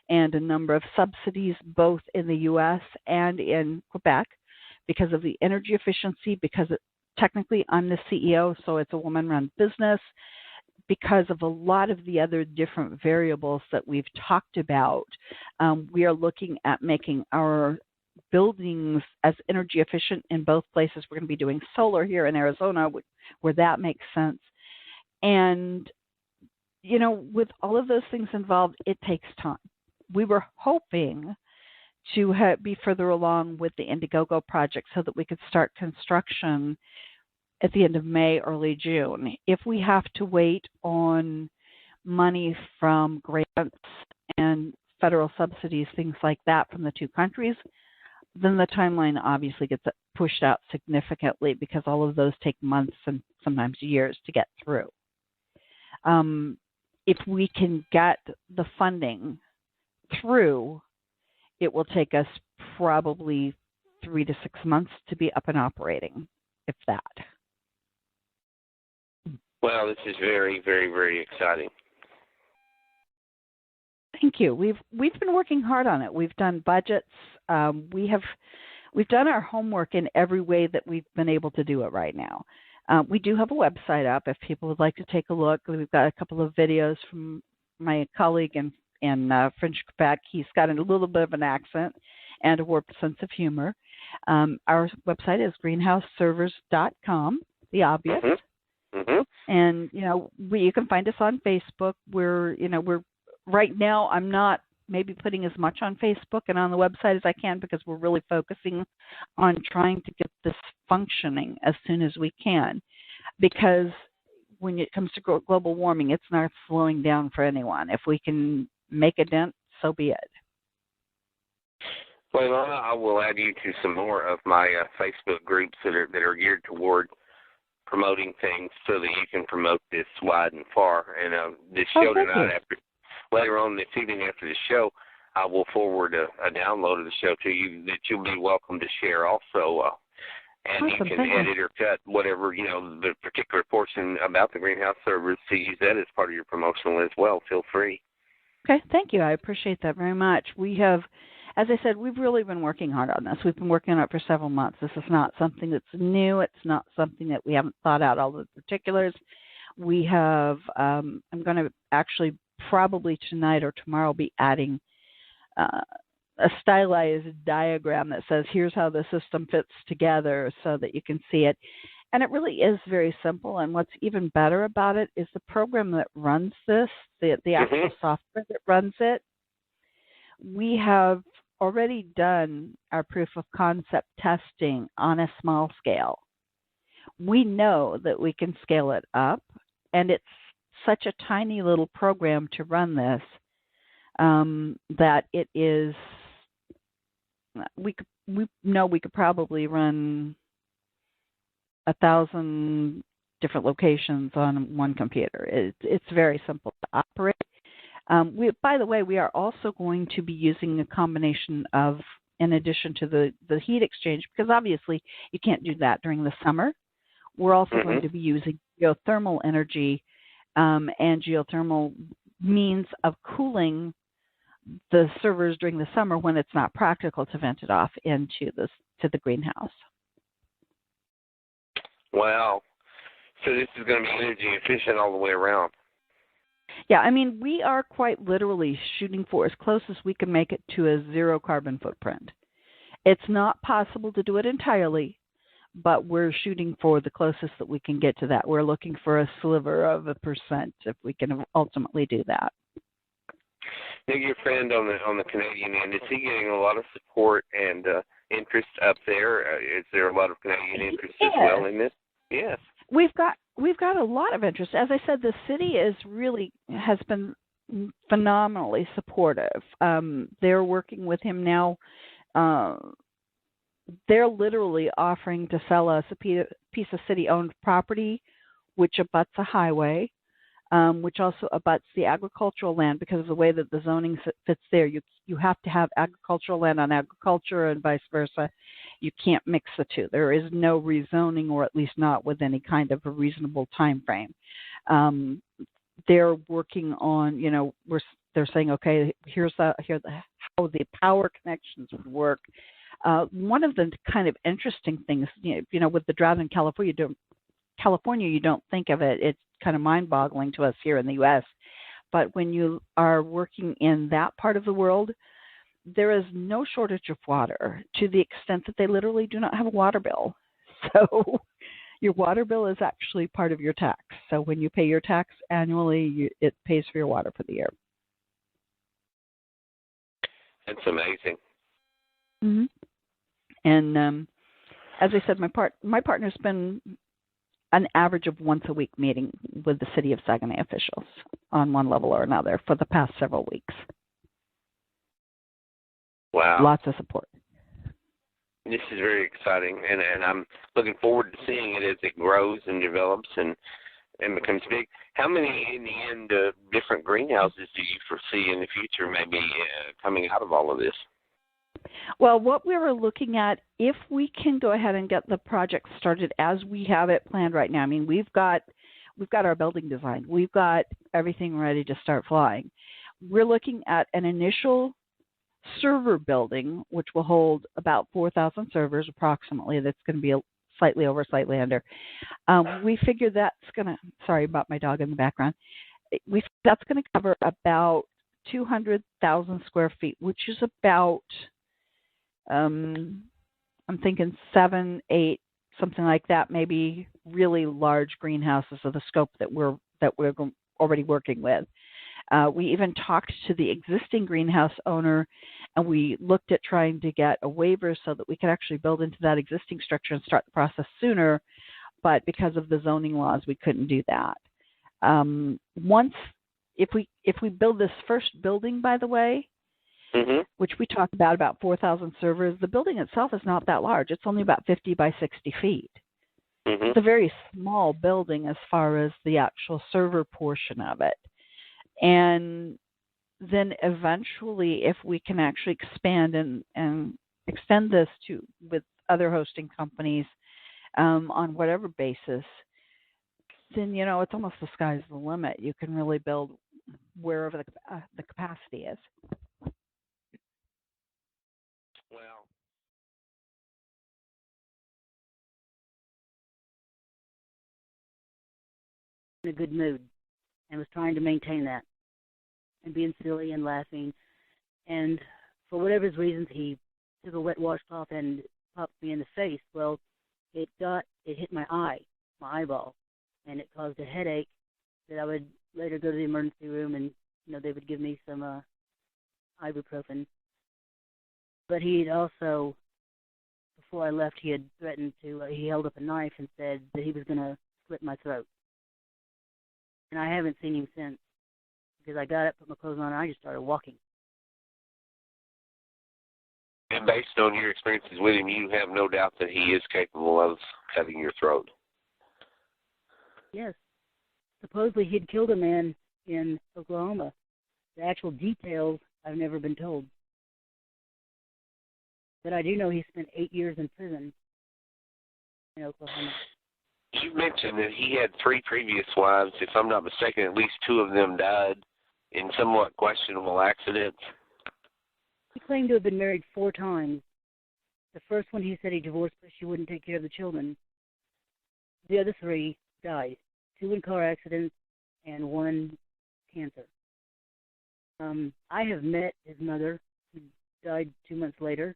and a number of subsidies both in the U.S. and in Quebec because of the energy efficiency, because technically I'm the CEO, so it's a woman-run business, because of a lot of the other different variables that we've talked about. We are looking at making our buildings as energy efficient in both places. We're going to be doing solar here in Arizona where that makes sense. And, with all of those things involved, it takes time. We were hoping to be further along with the Indiegogo project so that we could start construction at the end of May, early June. If we have to wait on money from grants and federal subsidies, things like that from the two countries, then the timeline obviously gets pushed out significantly because all of those take months and sometimes years to get through. If we can get the funding through, it will take us probably 3 to 6 months to be up and operating, if that. Well, this is very, very, very exciting. Thank you. We've been working hard on it. We've done budgets. We've done our homework in every way that we've been able to do it right now. We do have a website up if people would like to take a look. We've got a couple of videos from my colleague in French Quebec. He's got a little bit of an accent and a warped sense of humor. Our website is greenhouseservers.com, the obvious. And you can find us on Facebook. We're right now. I'm not maybe putting as much on Facebook and on the website as I can because we're really focusing on trying to get this functioning as soon as we can. Because when it comes to global warming, it's not slowing down for anyone. If we can make a dent, so be it. Well, Ilana, I will add you to some more of my Facebook groups that are geared toward promoting things so that you can promote this wide and far. And this show tonight, later on this evening after the show, I will forward a download of the show to you that you'll be welcome to share also. And awesome, you can edit or cut whatever, the particular portion about the greenhouse servers to use that as part of your promotional as well. Feel free. Okay, thank you. I appreciate that very much. We have, as I said, we've really been working hard on this. We've been working on it for several months. This is not something that's new. It's not something that we haven't thought out all the particulars. We have, I'm going to actually probably tonight or tomorrow be adding a stylized diagram that says here's how the system fits together so that you can see it. And it really is very simple. And what's even better about it is the program that runs this, the actual software that runs it. We have already done our proof of concept testing on a small scale. We know that we can scale it up, and it's such a tiny little program to run this that it is. We know we could probably run 1,000 different locations on one computer. It's very simple to operate. By the way, we are also going to be using a combination of, in addition to the heat exchange, because obviously you can't do that during the summer. We're also going to be using geothermal energy and geothermal means of cooling the servers during the summer when it's not practical to vent it off into the greenhouse. Wow. So this is going to be energy efficient all the way around. Yeah, I mean, we are quite literally shooting for as close as we can make it to a zero carbon footprint. It's not possible to do it entirely, but we're shooting for the closest that we can get to that. We're looking for a sliver of a percent if we can ultimately do that. Now, your friend on the Canadian end, is he getting a lot of support and interest up there? Is there a lot of Canadian interest as well in this? Yes. We've got a lot of interest. As I said, the city has been phenomenally supportive. They're working with him now. They're literally offering to sell us a piece of city-owned property, which abuts a highway, which also abuts the agricultural land because of the way that the zoning fits there. You have to have agricultural land on agriculture and vice versa. You can't mix the two. There is no rezoning, or at least not with any kind of a reasonable time frame. They're working on, they're saying, okay, here's how the power connections would work. One of the kind of interesting things, with the drought in California, you don't think of it. It's kind of mind-boggling to us here in the U.S. But when you are working in that part of the world, there is no shortage of water to the extent that they literally do not have a water bill. So your water bill is actually part of your tax. So when you pay your tax annually, it pays for your water for the year. That's amazing. Mm-hmm. And as I said, my partner's been an average of once a week meeting with the city of Saguenay officials on one level or another for the past several weeks. Wow. Lots of support. This is very exciting, and I'm looking forward to seeing it as it grows and develops and becomes big. How many, in the end, different greenhouses do you foresee in the future maybe coming out of all of this? Well, what we were looking at, if we can go ahead and get the project started as we have it planned right now. I mean, we've got our building designed. We've got everything ready to start flying. We're looking at an initial server building, which will hold about 4,000 servers approximately. That's going to be slightly over, slightly under. We figure that's going to, sorry about my dog in the background. That's going to cover about 200,000 square feet, which is about, I'm thinking 7, 8, something like that, maybe really large greenhouses of the scope that we're already working with. We even talked to the existing greenhouse owner, and we looked at trying to get a waiver so that we could actually build into that existing structure and start the process sooner. But because of the zoning laws, we couldn't do that. Once, if we build this first building, by the way, which we talked about 4,000 servers, the building itself is not that large. It's only about 50 by 60 feet. It's a very small building as far as the actual server portion of it. And then eventually, if we can actually expand and extend this with other hosting companies on whatever basis, then, it's almost the sky's the limit. You can really build wherever the capacity is. Well, in a good mood and was trying to maintain that and being silly and laughing. And for whatever his reasons, he took a wet washcloth and popped me in the face. Well, it hit my eyeball, and it caused a headache that I would later go to the emergency room and, they would give me some ibuprofen. But he had also, before I left, he had threatened he held up a knife and said that he was going to slit my throat. And I haven't seen him since, because I got up, put my clothes on, and I just started walking. And based on your experiences with him, you have no doubt that he is capable of cutting your throat. Yes. Supposedly he'd killed a man in Oklahoma. The actual details I've never been told. But I do know he spent 8 years in prison in Oklahoma. You mentioned that he had 3 previous wives. If I'm not mistaken, at least 2 of them died in somewhat questionable accidents. He claimed to have been married 4 times. The first one he said he divorced because she wouldn't take care of the children. The other 3 died. 2 in car accidents and 1 cancer. I have met his mother, who died 2 months later.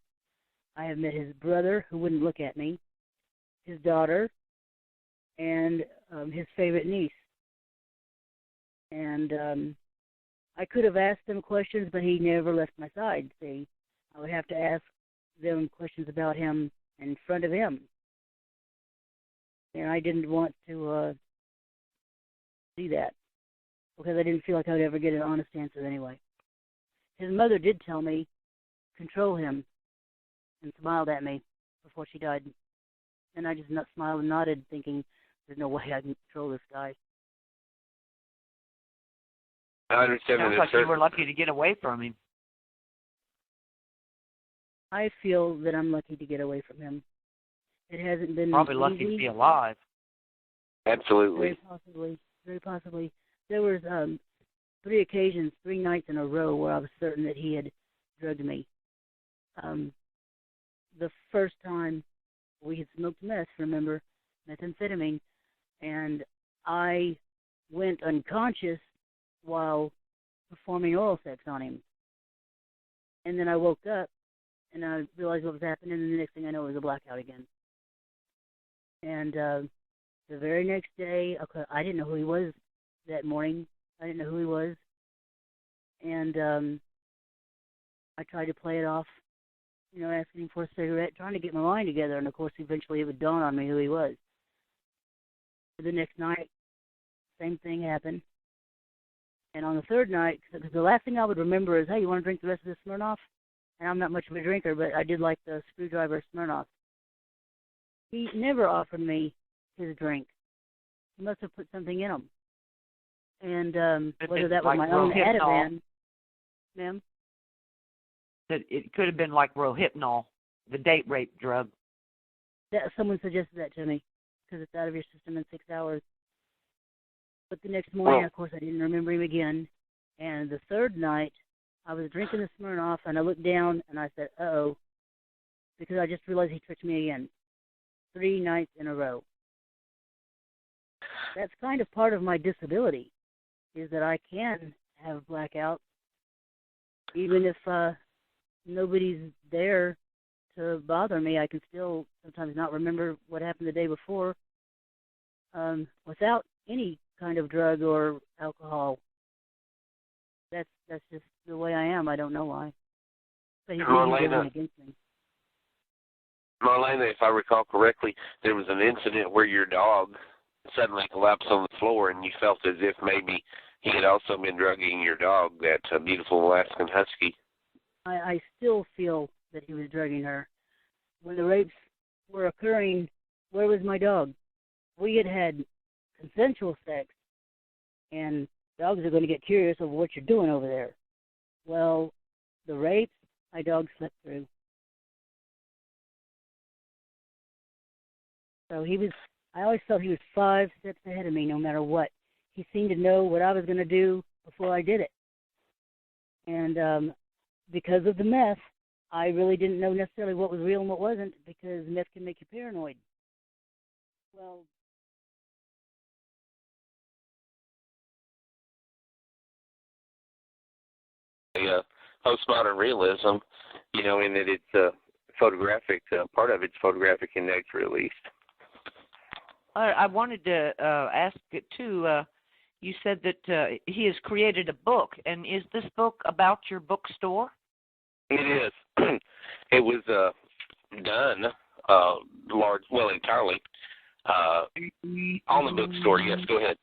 I have met his brother, who wouldn't look at me, his daughter, and his favorite niece. And I could have asked them questions, but he never left my side. See, I would have to ask them questions about him in front of him. And I didn't want to see that, because I didn't feel like I would ever get an honest answer anyway. His mother did tell me, control him, and smiled at me before she died. And I just smiled and nodded, thinking, there's no way I can control this guy. I understand. Sounds like you were lucky to get away from him. I feel that I'm lucky to get away from him. It hasn't been probably easy. Lucky to be alive. Absolutely. Very possibly. There was 3 occasions, 3 nights in a row where I was certain that he had drugged me. The first time we had smoked meth, remember, methamphetamine, and I went unconscious while performing oral sex on him. And then I woke up, and I realized what was happening, and the next thing I know, it was a blackout again. And the very next day, I didn't know who he was that morning. I didn't know who he was. And I tried to play it off, asking him for a cigarette, trying to get my mind together, and of course, eventually it would dawn on me who he was. The next night, same thing happened. And on the third night, because the last thing I would remember is, hey, you want to drink the rest of this Smirnoff? And I'm not much of a drinker, but I did like the screwdriver Smirnoff. He never offered me his drink. He must have put something in him. And whether that was like my own Rohypnol. Ativan, ma'am? It could have been like Rohypnol, the date rape drug. Someone suggested that to me, because it's out of your system in 6 hours. But the next morning, of course, I didn't remember him again. And the third night, I was drinking the Smirnoff, and I looked down, and I said, uh-oh, because I just realized he tricked me again. 3 nights in a row. That's kind of part of my disability, is that I can have blackouts, even if nobody's there to bother me. I can still sometimes not remember what happened the day before without any kind of drug or alcohol. That's just the way I am. I don't know why. But he's going against me. Marlena, if I recall correctly, there was an incident where your dog suddenly collapsed on the floor, and you felt as if maybe he had also been drugging your dog, that beautiful Alaskan Husky. I still feel that he was drugging her. When the rapes were occurring, where was my dog? We had had consensual sex, and dogs are going to get curious over what you're doing over there. Well, the rapes, my dog slipped through. So I always felt he was 5 steps ahead of me no matter what. He seemed to know what I was going to do before I did it. And because of the meth, I really didn't know necessarily what was real and what wasn't, because meth can make you paranoid. Well, Postmodern realism, in that it's photographic, part of it's photographic in nature at least. I wanted to ask it too. You said that he has created a book, and is this book about your bookstore? It is. It was done entirely on the bookstore. Yes, go ahead.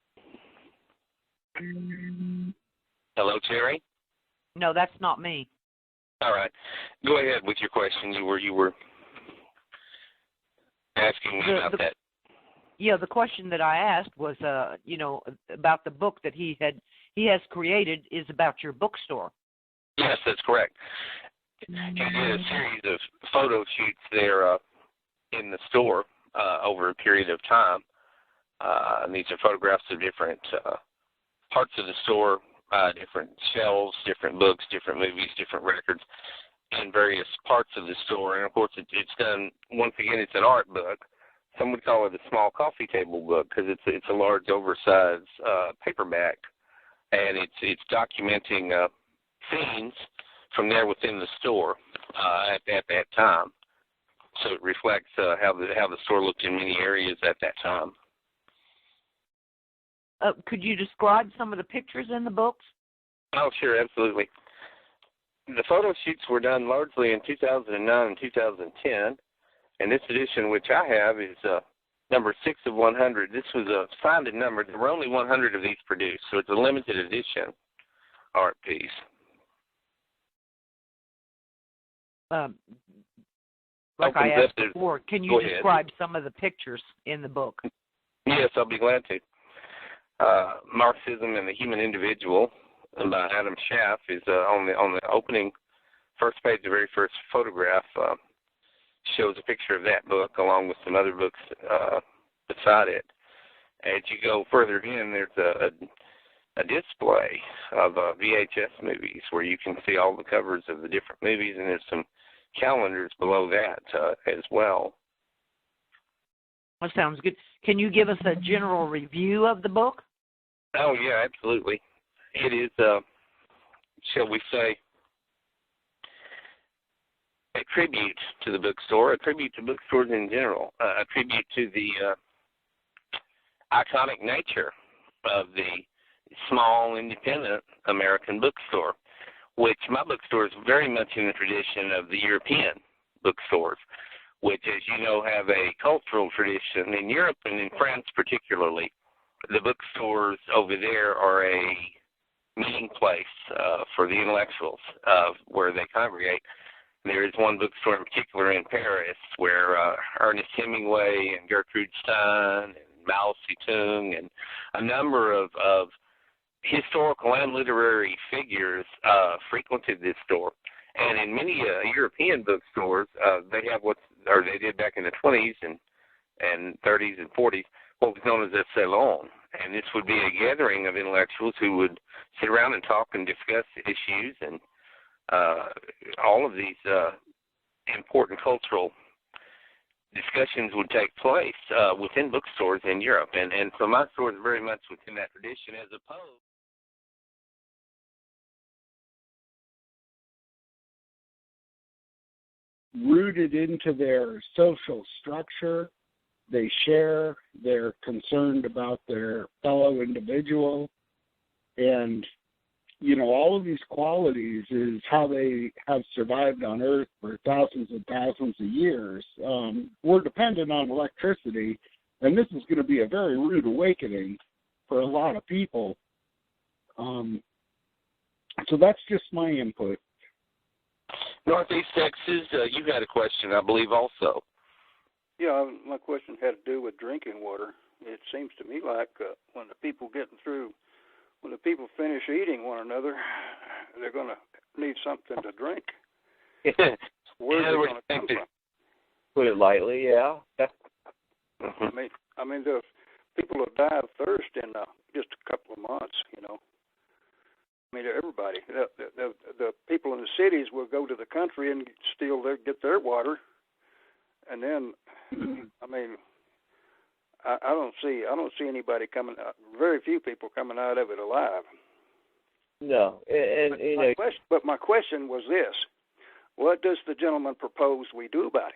Hello, Terry? No, that's not me. All right. Go ahead with your question. You were asking me about that. Yeah, the question that I asked was, about the book that he has created is about your bookstore. Yes, that's correct. He did a series of photo shoots there in the store over a period of time. And these are photographs of different parts of the store, different shelves, different books, different movies, different records, in various parts of the store. And, of course, it's done, once again, it's an art book. Some would call it a small coffee table book because it's a large, oversized paperback, and it's documenting scenes from there within the store at that time. So it reflects how the store looked in many areas at that time. Could you describe some of the pictures in the books? Oh, sure, absolutely. The photo shoots were done largely in 2009 and 2010, and this edition, which I have, is number 6 of 100. This was a signed and numbered. There were only 100 of these produced, so it's a limited edition art piece. Like I asked before, can you Go describe ahead. some of the pictures in the book? Yes, I'll be glad to. Marxism and the Human Individual by Adam Schaff is on the opening first page. The very first photograph shows a picture of that book along with some other books beside it. As you go further in, there's a display of VHS movies where you can see all the covers of the different movies, and there's some calendars below that as well. That sounds good. Can you give us a general review of the book? Oh, yeah, absolutely. It is, shall we say, a tribute to the bookstore, a tribute to bookstores in general, a tribute to the iconic nature of the small, independent American bookstore, which my bookstore is very much in the tradition of the European bookstores, which, as you know, have a cultural tradition. In Europe and in France particularly, the bookstores over there are a meeting place for the intellectuals where they congregate. There is one bookstore in particular in Paris where Ernest Hemingway and Gertrude Stein and Mao Zedong and a number of historical and literary figures frequented this store. And in many European bookstores, they have they did back in the 20s and 30s and 40s, what was known as a salon. And this would be a gathering of intellectuals who would sit around and talk and discuss issues, and all of these important cultural discussions would take place within bookstores in Europe. And so my store is very much within that tradition, as opposed rooted into their social structure. They share, they're concerned about their fellow individual, and, all of these qualities is how they have survived on Earth for thousands and thousands of years. We're dependent on electricity, And this is going to be a very rude awakening for a lot of people. So that's just my input. Northeast Texas, you had a question, I believe, also. Yeah, my question had to do with drinking water. It seems to me like when the people finish eating one another, they're going to need something to drink. Where's it going to come from? Put it lightly, yeah. I mean, the people will die of thirst in just a couple of months, you know. I mean, everybody. The people in the cities will go to the country and get their water, and then, I mean, I don't see anybody coming. Very few people coming out of it alive. No, but my question was this: what does the gentleman propose we do about it?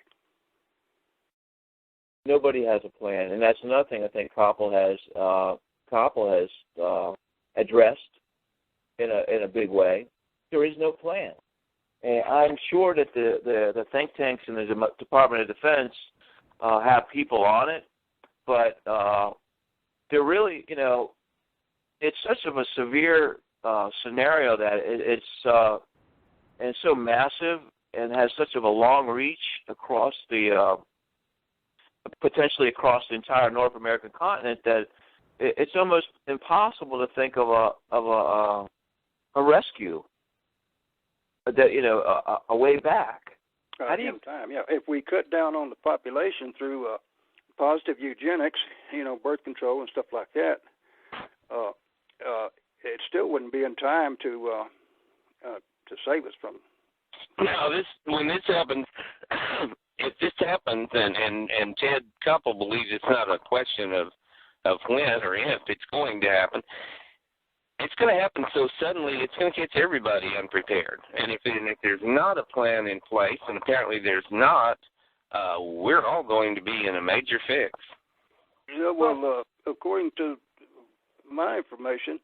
Nobody has a plan, and that's another thing I think Koppel has addressed in a big way. There is no plan, and I'm sure that the think tanks in the Department of Defense have people on it, but they're really, it's such of a severe scenario that it's so massive and has such of a long reach across potentially across the entire North American continent that it's almost impossible to think of a rescue, that a way back. How do you? Time, yeah. If we cut down on the population through positive eugenics, birth control and stuff like that, it still wouldn't be in time to save us from. No, when this happens, if this happens, and Ted Koppel believes it's not a question of when or if it's going to happen. It's going to happen so suddenly, it's going to catch everybody unprepared. And if there's not a plan in place, and apparently there's not, we're all going to be in a major fix. Yeah, well, according to my information,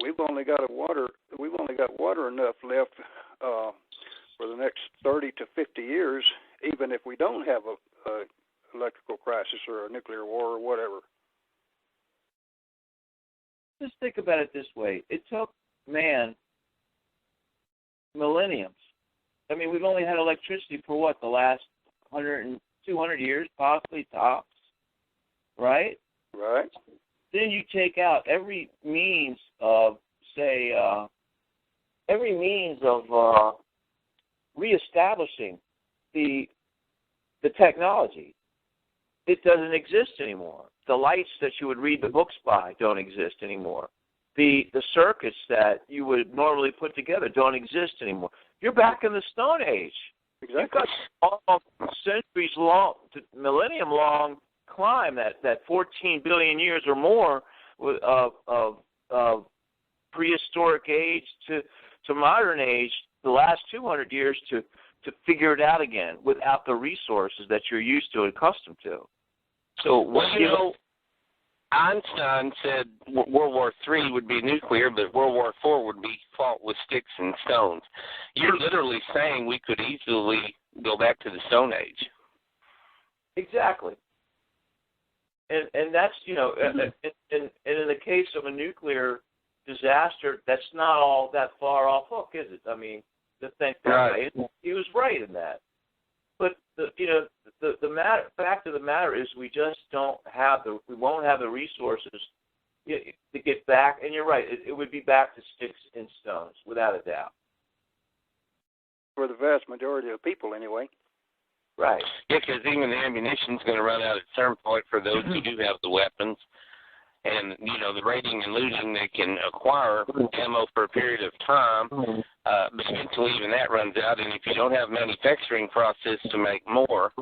we've only got water enough left for the next 30 to 50 years, even if we don't have a electrical crisis or a nuclear war or whatever. Just think about it this way. It took man millenniums. I mean, we've only had electricity for the last 200 years, possibly tops, right? Right. Then you take out every means of, reestablishing the technology. It doesn't exist anymore. The lights that you would read the books by don't exist anymore. The circuits that you would normally put together don't exist anymore. You're back in the Stone Age. Exactly. You've got centuries-long, millennium-long climb, that 14 billion years or more of prehistoric age to modern age, the last 200 years to figure it out again without the resources that you're used to and accustomed to. So, Einstein said World War III would be nuclear, but World War IV would be fought with sticks and stones. You're literally saying we could easily go back to the Stone Age. Exactly. And that's, and in the case of a nuclear disaster, that's not all that far off hook, is it? I mean, to think that way, he was right in that. But the fact of the matter is, we just we won't have the resources to get back. And you're right, it would be back to sticks and stones, without a doubt. For the vast majority of people, anyway. Right. Yeah, because even the ammunition's going to run out at a certain point for those who do have the weapons. And, the raiding and looting, they can acquire ammo for a period of time, but eventually even that runs out. And if you don't have a manufacturing process to make more,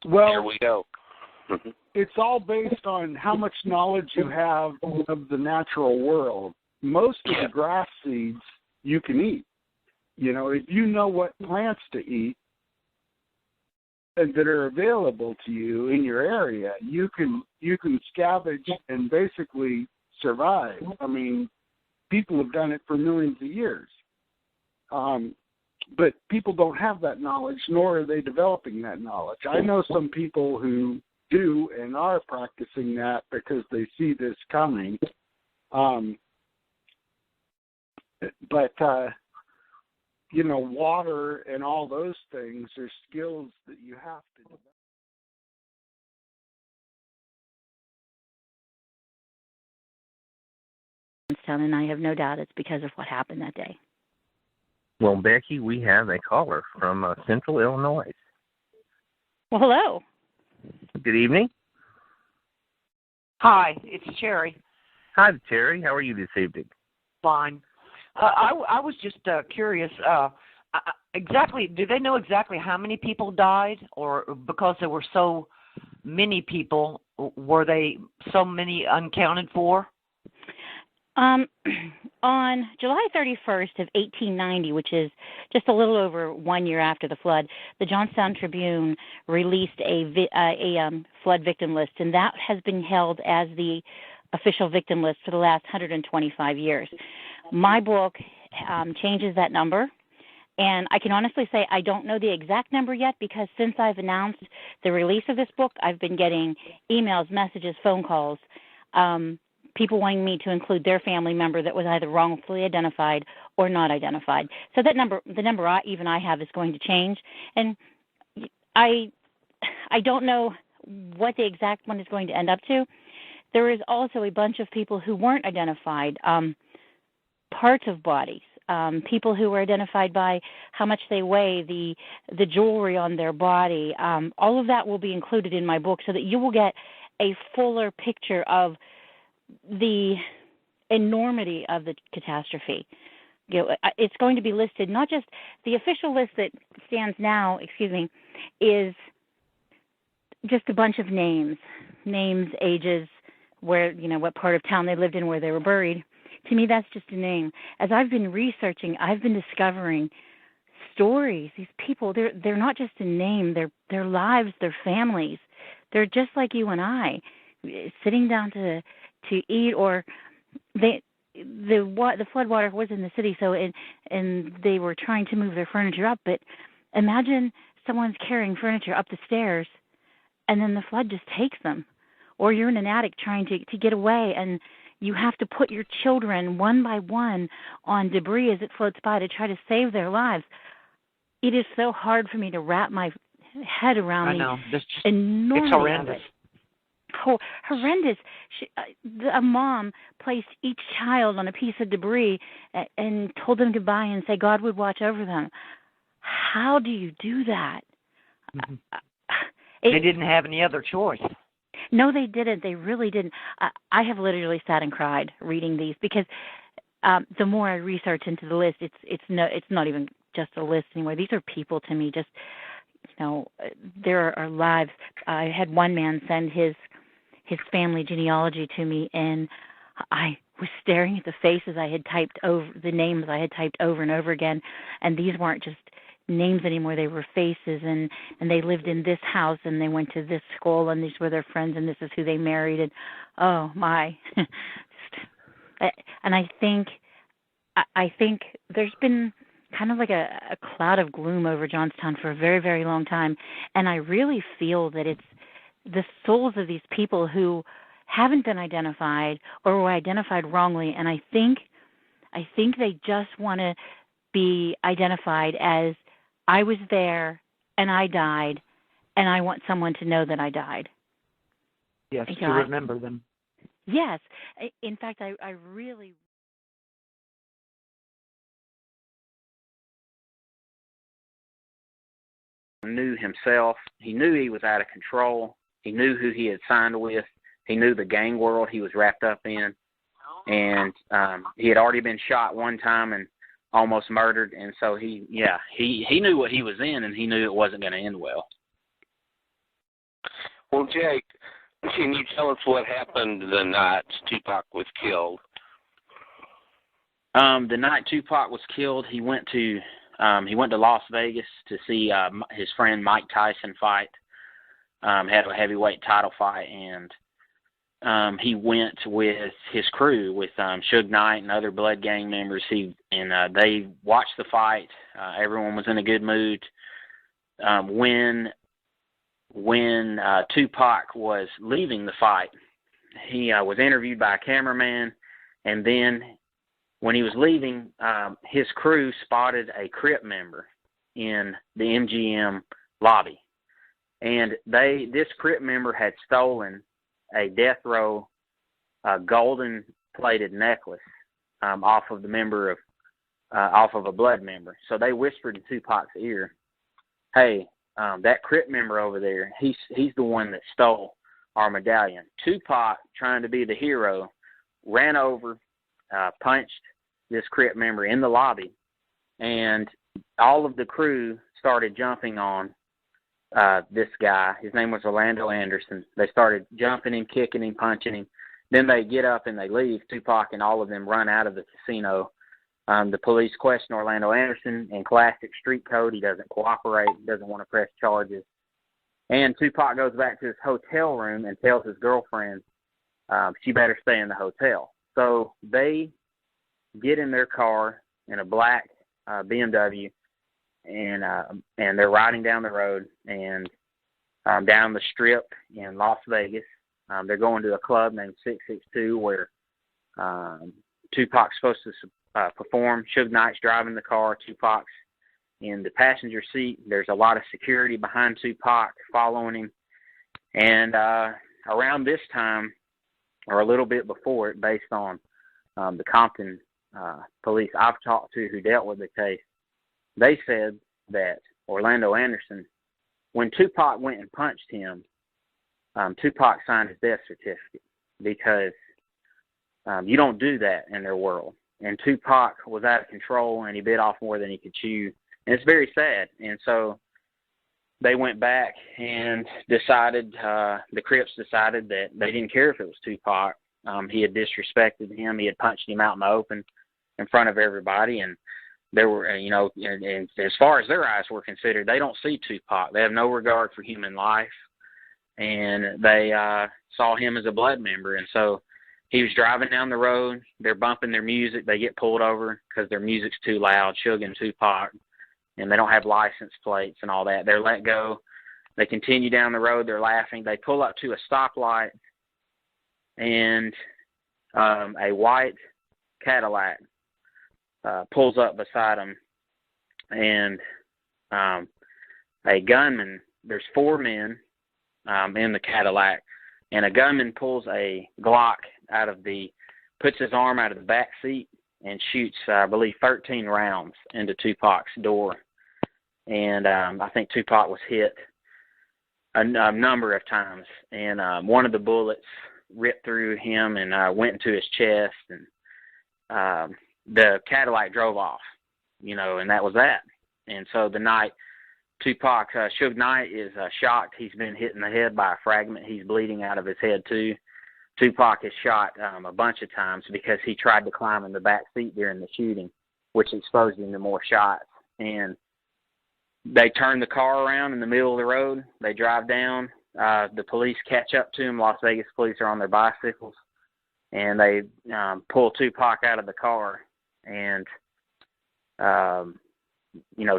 there we go. It's all based on how much knowledge you have of the natural world. Most of the grass seeds you can eat. If you know what plants to eat and that are available to you in your area, you can scavenge and basically survive. I mean, people have done it for millions of years. but people don't have that knowledge, nor are they developing that knowledge. I know some people who do and are practicing that because they see this coming. Water and all those things are skills that you have to develop. And I have no doubt it's because of what happened that day. Well, Becky, we have a caller from Central Illinois. Well, hello. Good evening. Hi, it's Cherry. Hi, Terry. How are you this evening? Fine. I was just curious. Exactly, do they know exactly how many people died, or because there were so many people, were they so many uncounted for? On July 31st of 1890, which is just a little over 1 year after the flood, the Johnstown Tribune released a flood victim list, and that has been held as the official victim list for the last 125 years. My book changes that number, and I can honestly say I don't know the exact number yet, because since I've announced the release of this book, I've been getting emails, messages, phone calls, people wanting me to include their family member that was either wrongfully identified or not identified. So that number, the number I have, is going to change, and I don't know what the exact one is going to end up to. There is also a bunch of people who weren't identified, parts of bodies, people who were identified by how much they weigh, the jewelry on their body. All of that will be included in my book so that you will get a fuller picture of the enormity of the catastrophe. It's going to be listed, not just the official list that stands now, is just a bunch of names, ages, where, what part of town they lived in, where they were buried. To me, that's just a name. As I've been researching, I've been discovering stories. These people, they're not just a name. Their lives, their families. They're just like you and I, sitting down to eat, or the floodwater was in the city, and they were trying to move their furniture up. But imagine someone's carrying furniture up the stairs, and then the flood just takes them. Or you're in an attic trying to get away, and you have to put your children one by one on debris as it floats by to try to save their lives. It is so hard for me to wrap my head around the enormity. It's horrendous. Horrendous. A mom placed each child on a piece of debris and told them goodbye and say God would watch over them. How do you do that? Mm-hmm. They didn't have any other choice. No, they didn't. They really didn't. I have literally sat and cried reading these, because the more I research into the list, it's not even just a list anymore. These are people to me. Just, there are lives. I had one man send his family genealogy to me, and I was staring at the faces I had typed over, the names I had typed over and over again, and these weren't just names anymore. They were faces, and they lived in this house, and they went to this school, and these were their friends, and this is who they married, and oh my. And I think there's been kind of like a cloud of gloom over Johnstown for a very, very long time, and I really feel that it's the souls of these people who haven't been identified or were identified wrongly, and I think they just want to be identified as, I was there and I died, and I want someone to know that I died. Yes, to remember them. Yes. In fact, I really... knew himself. He knew he was out of control. He knew who he had signed with. He knew the gang world he was wrapped up in. And he had already been shot one time and almost murdered. And so he knew what he was in, and he knew it wasn't going to end well. Well, Jake, can you tell us what happened the night Tupac was killed? The night Tupac was killed, he went to Las Vegas to see his friend Mike Tyson fight. Had a heavyweight title fight, and he went with his crew, with Suge Knight and other Blood Gang members. They watched the fight. Everyone was in a good mood. When Tupac was leaving the fight, he was interviewed by a cameraman, and then when he was leaving, his crew spotted a Crip member in the MGM lobby, and this Crip member had stolen a death row golden plated necklace off of a Blood member. So they whispered in Tupac's ear, "Hey, that Crip member over there, he's the one that stole our medallion." Tupac, trying to be the hero, ran over, punched this Crip member in the lobby, and all of the crew started jumping on this guy. His name was Orlando Anderson. They started jumping him, kicking him, punching him. Then they get up and they leave. Tupac and all of them run out of the casino. The police question Orlando Anderson. In classic street code, he doesn't cooperate, doesn't want to press charges. And Tupac goes back to his hotel room and tells his girlfriend she better stay in the hotel. So they get in their car in a black BMW, and they're riding down the road and down the Strip in Las Vegas. They're going to a club named 662 where Tupac's supposed to perform. Suge Knight's driving the car. Tupac's in the passenger seat. There's a lot of security behind Tupac following him. And around this time, or a little bit before it, based on the Compton police I've talked to who dealt with the case, they said that Orlando Anderson, when Tupac went and punched him, Tupac signed his death certificate, because you don't do that in their world. And Tupac was out of control, and he bit off more than he could chew. And it's very sad. And so they went back and decided, the Crips decided that they didn't care if it was Tupac. He had disrespected him. He had punched him out in the open in front of everybody. And there were, and as far as their eyes were considered, they don't see Tupac. They have no regard for human life. And they saw him as a Blood member. And so he was driving down the road. They're bumping their music. They get pulled over because their music's too loud, Suge and Tupac, and they don't have license plates and all that. They're let go. They continue down the road. They're laughing. They pull up to a stoplight, and a white Cadillac pulls up beside them, and a gunman, there's 4 men in the Cadillac, and a gunman pulls a Glock puts his arm out of the back seat and shoots, I believe, 13 rounds into Tupac's door. And I think Tupac was hit a number of times. And one of the bullets ripped through him and went into his chest. And the Cadillac drove off, and that was that. And so the night Tupac, Suge Knight is shocked. He's been hit in the head by a fragment. He's bleeding out of his head, too. Tupac is shot a bunch of times because he tried to climb in the back seat during the shooting, which exposed him to more shots. And they turn the car around in the middle of the road. They drive down. The police catch up to him. Las Vegas police are on their bicycles, and they pull Tupac out of the car. And,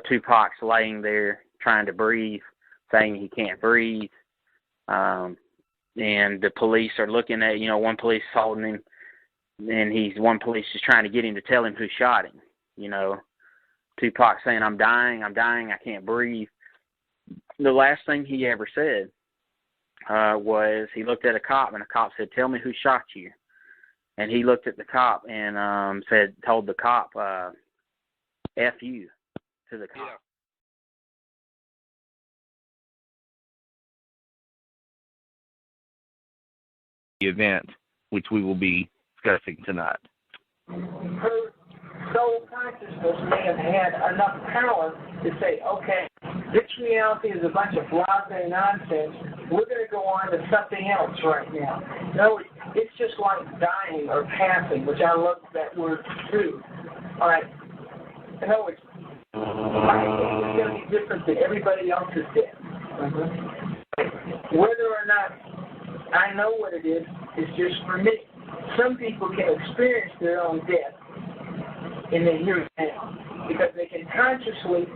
Tupac's laying there trying to breathe, saying he can't breathe. And the police are looking at, one police holding him, and one police is trying to get him to tell him who shot him. Tupac saying, I'm dying, I can't breathe. The last thing he ever said was he looked at a cop, and a cop said, tell me who shot you. And he looked at the cop and told the cop, F you, to the cop. Yeah. The event, which we will be discussing tonight. Her soul consciousness may have had enough talent to say, okay, this reality is a bunch of blasé nonsense. We're going to go on to something else right now. No, it's just like dying or passing, which I love that word too. All right. In other words, my thing is going to be different than everybody else's death. Whether or not I know what it is, is just for me. Some people can experience their own death in the here and now because they can consciously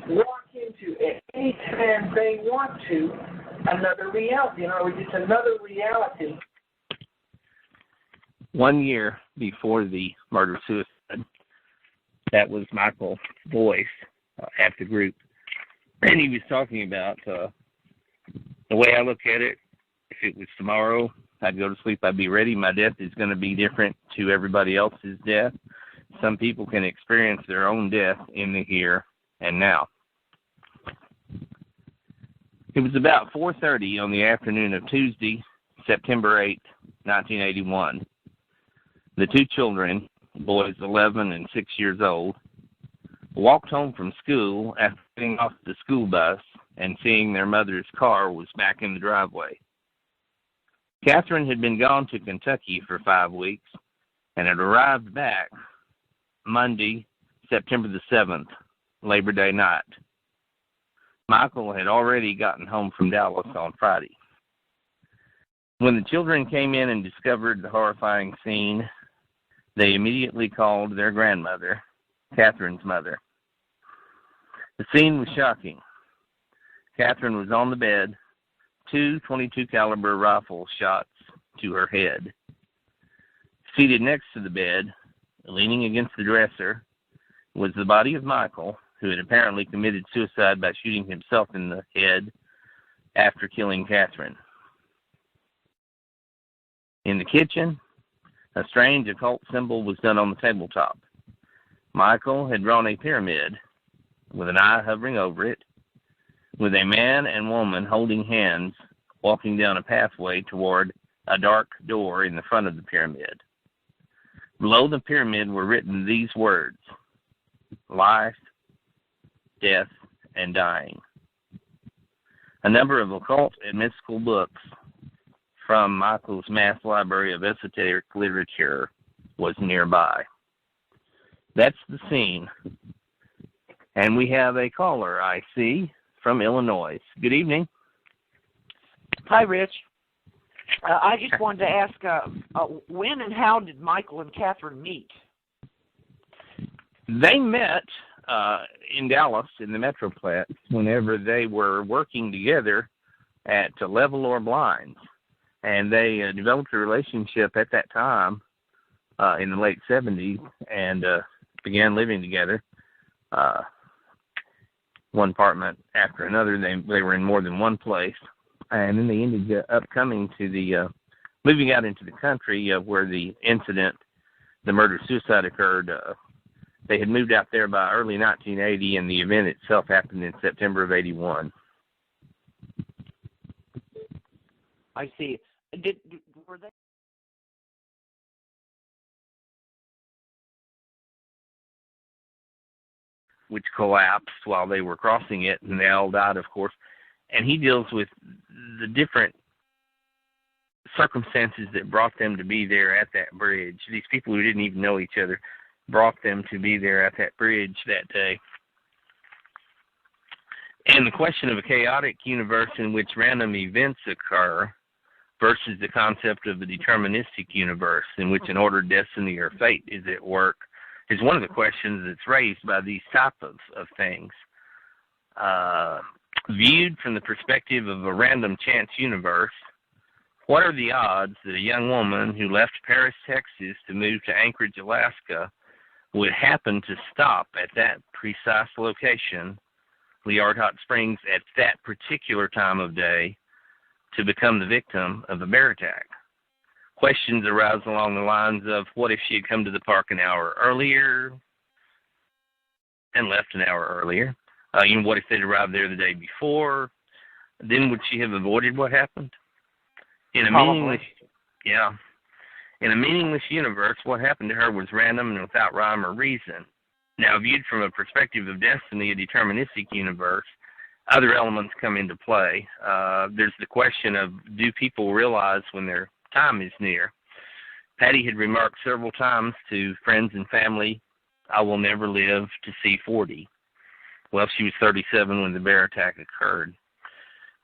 walk into, at any time they want to, another reality. In other words, it's another reality. 1 year before the murder-suicide, that was Michael's voice at the group. And he was talking about the way I look at it, if it was tomorrow, I'd go to sleep, I'd be ready. My death is going to be different to everybody else's death. Some people can experience their own death in the here and now. It was about 4:30 on the afternoon of Tuesday, September 8, 1981. The two children, boys 11 and 6 years old, walked home from school after getting off the school bus and seeing their mother's car was back in the driveway. Catherine had been gone to Kentucky for 5 weeks and had arrived back Monday, September the 7th, Labor Day night. Michael had already gotten home from Dallas on Friday. When the children came in and discovered the horrifying scene, they immediately called their grandmother, Catherine's mother. The scene was shocking. Catherine was on the bed, 2 .22 caliber rifle shots to her head. Seated next to the bed, leaning against the dresser, was the body of Michael, who had apparently committed suicide by shooting himself in the head after killing Catherine. In the kitchen, a strange occult symbol was done on the tabletop. Michael had drawn a pyramid with an eye hovering over it, with a man and woman holding hands walking down a pathway toward a dark door in the front of the pyramid. Below the pyramid were written these words: life, death, and dying. A number of occult and mystical books from Michael's mass library of esoteric literature was nearby. That's the scene. And we have a caller, I see, from Illinois. Good evening. Hi, Rich. I just wanted to ask, when and how did Michael and Catherine meet? They met in Dallas in the Metroplex whenever they were working together at Level or Blinds. And they developed a relationship at that time in the late 70s and began living together. One apartment after another. They were in more than one place. And then they ended up coming to the, moving out into the country where the incident, the murder-suicide occurred. They had moved out there by early 1980, and the event itself happened in September of 81. I see. Were they? Which collapsed while they were crossing it, and they all died, of course. And he deals with the different circumstances that brought them to be there at that bridge. These people who didn't even know each other brought them to be there at that bridge that day. And the question of a chaotic universe in which random events occur versus the concept of a deterministic universe in which an ordered destiny or fate is at work is one of the questions that's raised by these type of things. Viewed from the perspective of a random chance universe, what are the odds that a young woman who left Paris, Texas to move to Anchorage, Alaska would happen to stop at that precise location, Liard Hot Springs, at that particular time of day to become the victim of a bear attack? Questions arise along the lines of, what if she had come to the park an hour earlier and left an hour earlier? What if they'd arrived there the day before? Then would she have avoided what happened? In a meaningless universe, what happened to her was random and without rhyme or reason. Now, viewed from a perspective of destiny, a deterministic universe, other elements come into play. There's the question of, do people realize when their time is near? Patty had remarked several times to friends and family, I will never live to see 40. Well, she was 37 when the bear attack occurred.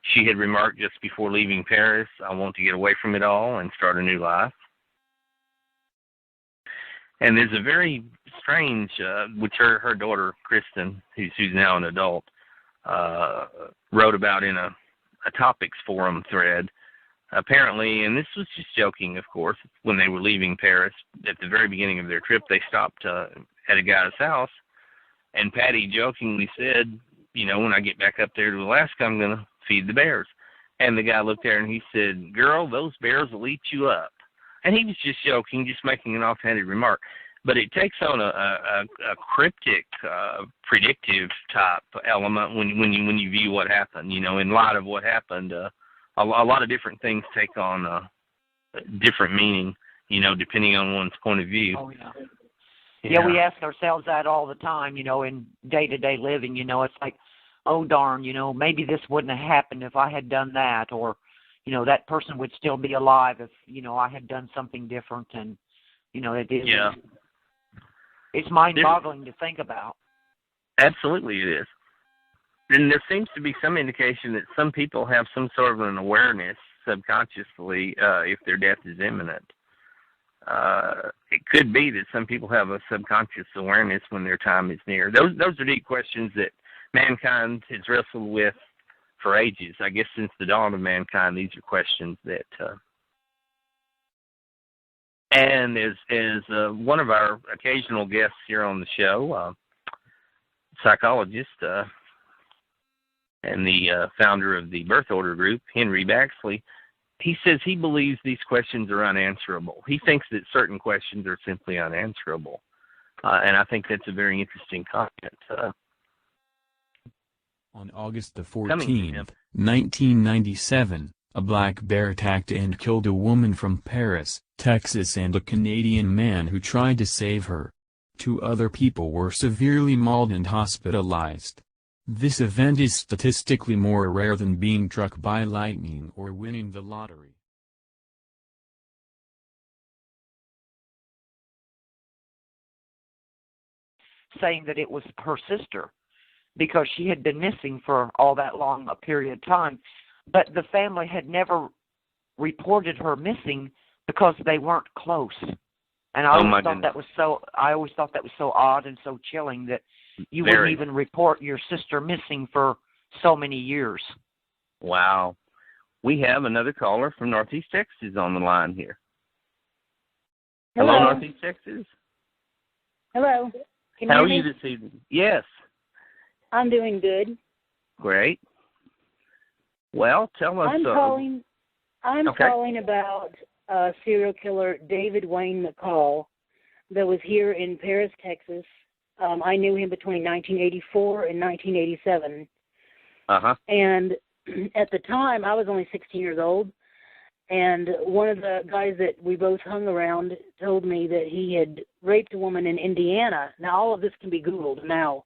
She had remarked just before leaving Paris, "I want to get away from it all and start a new life." And there's a very strange, which her daughter, Kristen, who's now an adult, wrote about in a topics forum thread. Apparently, and this was just joking, of course, when they were leaving Paris, at the very beginning of their trip, they stopped at a guy's house, and Patty jokingly said, when I get back up there to Alaska, I'm going to feed the bears. And the guy looked there and he said, "Girl, those bears will eat you up." And he was just joking, just making an offhanded remark. But it takes on a cryptic, predictive type element when you view what happened. In light of what happened, a lot of different things take on a different meaning, depending on one's point of view. Oh, yeah. Yeah, we ask ourselves that all the time, in day-to-day living. It's like, oh, darn, maybe this wouldn't have happened if I had done that, or, that person would still be alive if, I had done something different. And, it is. Yeah. It's mind-boggling to think about. Absolutely it is. And there seems to be some indication that some people have some sort of an awareness subconsciously if their death is imminent. It could be that some people have a subconscious awareness when their time is near. Those are deep questions that mankind has wrestled with for ages. I guess since the dawn of mankind, these are questions that... And as one of our occasional guests here on the show, psychologist and the founder of the Birth Order Group, Henry Baxley, he says he believes these questions are unanswerable. He thinks that certain questions are simply unanswerable. And I think that's a very interesting comment. On August the 14th, 1997, a black bear attacked and killed a woman from Paris, Texas, and a Canadian man who tried to save her. 2 other people were severely mauled and hospitalized. This event is statistically more rare than being struck by lightning or winning the lottery. Saying that it was her sister because she had been missing for all that long a period of time. But the family had never reported her missing because they weren't close. And I always thought that was so odd and so chilling that you wouldn't even report your sister missing for so many years. Wow. We have another caller from Northeast Texas on the line here. Hello Northeast Texas. Hello. How are you this evening? Yes. I'm doing good. Great. Well, tell us. I'm calling about serial killer David Wayne McCall that was here in Paris, Texas. I knew him between 1984 and 1987. And at the time, I was only 16 years old. And one of the guys that we both hung around told me that he had raped a woman in Indiana. Now, all of this can be Googled now.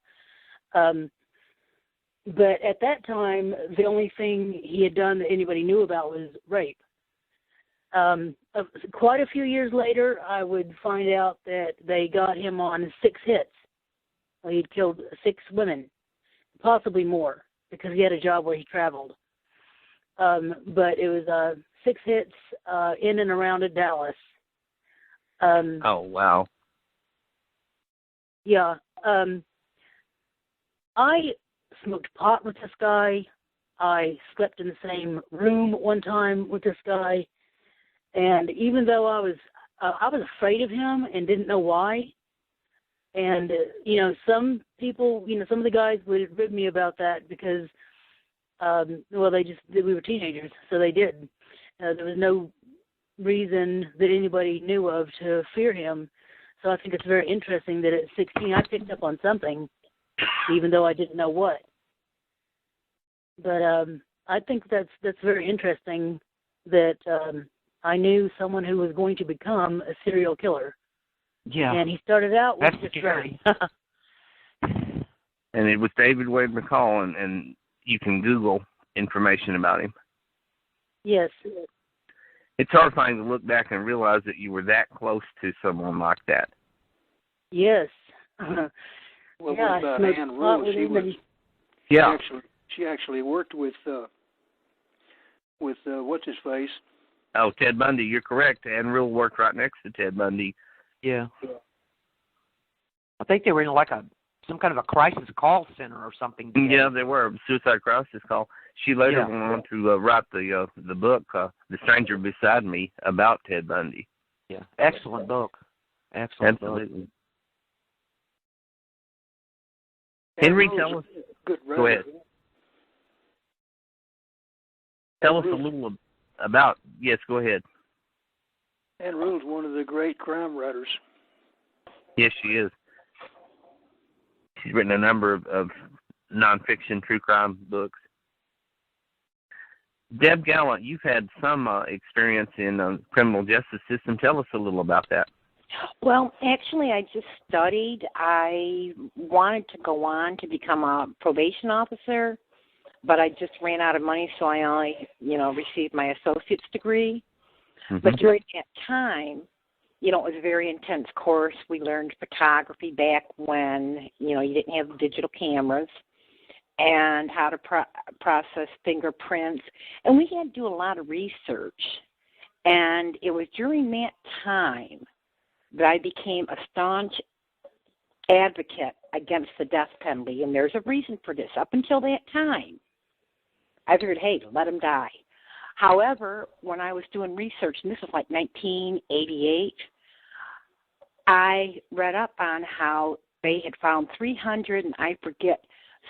But at that time, the only thing he had done that anybody knew about was rape. Quite a few years later, I would find out that they got him on 6 hits. He'd killed 6 women, possibly more, because he had a job where he traveled. But it was 6 hits in and around Dallas. Oh, wow. Yeah. I smoked pot with this guy. I slept in the same room one time with this guy. And even though I was afraid of him and didn't know why. And, some people, some of the guys would rib me about that because, we were teenagers, so they did. There was no reason that anybody knew of to fear him. So I think it's very interesting that at 16 I picked up on something, even though I didn't know what. But I think that's very interesting that I knew someone who was going to become a serial killer. Yeah. And he started out with That's just scary. And it was David Wade McCall, and you can Google information about him. Yes. It's horrifying to look back and realize that you were that close to someone like that. Yes. Well, yeah, what about Anne Rule? She actually worked with with what's his face. Oh, Ted Bundy. You're correct. Ann Rule worked right next to Ted Bundy. Yeah. I think they were in like some kind of a crisis call center or something. Yeah, they were. Suicide crisis call. She later went on to write the book, The Stranger Beside Me, about Ted Bundy. Yeah, excellent book. Excellent Absolutely. book. Henry, tell us. Good Go ahead. Tell us a little about. Yes, go ahead. Ann Rule's one of the great crime writers. Yes, she is. She's written a number of nonfiction true crime books. Deb Gallant, you've had some experience in the criminal justice system. Tell us a little about that. Well, actually, I just studied. I wanted to go on to become a probation officer, but I just ran out of money, so I only, received my associate's degree. Mm-hmm. But during that time, it was a very intense course. We learned photography back when, you didn't have digital cameras, and how to process fingerprints. And we had to do a lot of research. And it was during that time that I became a staunch advocate against the death penalty. And there's a reason for this. Up until that time, I figured, hey, let him die. However, when I was doing research, and this was like 1988, I read up on how they had found 300, and I forget,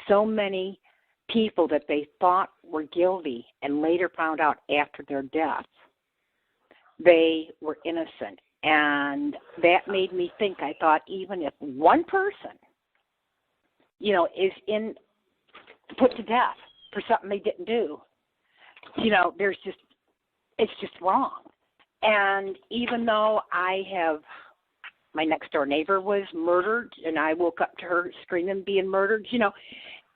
so many people that they thought were guilty and later found out after their death they were innocent. And that made me think. I thought, even if one person, is put to death for something they didn't do, it's just wrong. And even though my next door neighbor was murdered, and I woke up to her screaming, being murdered,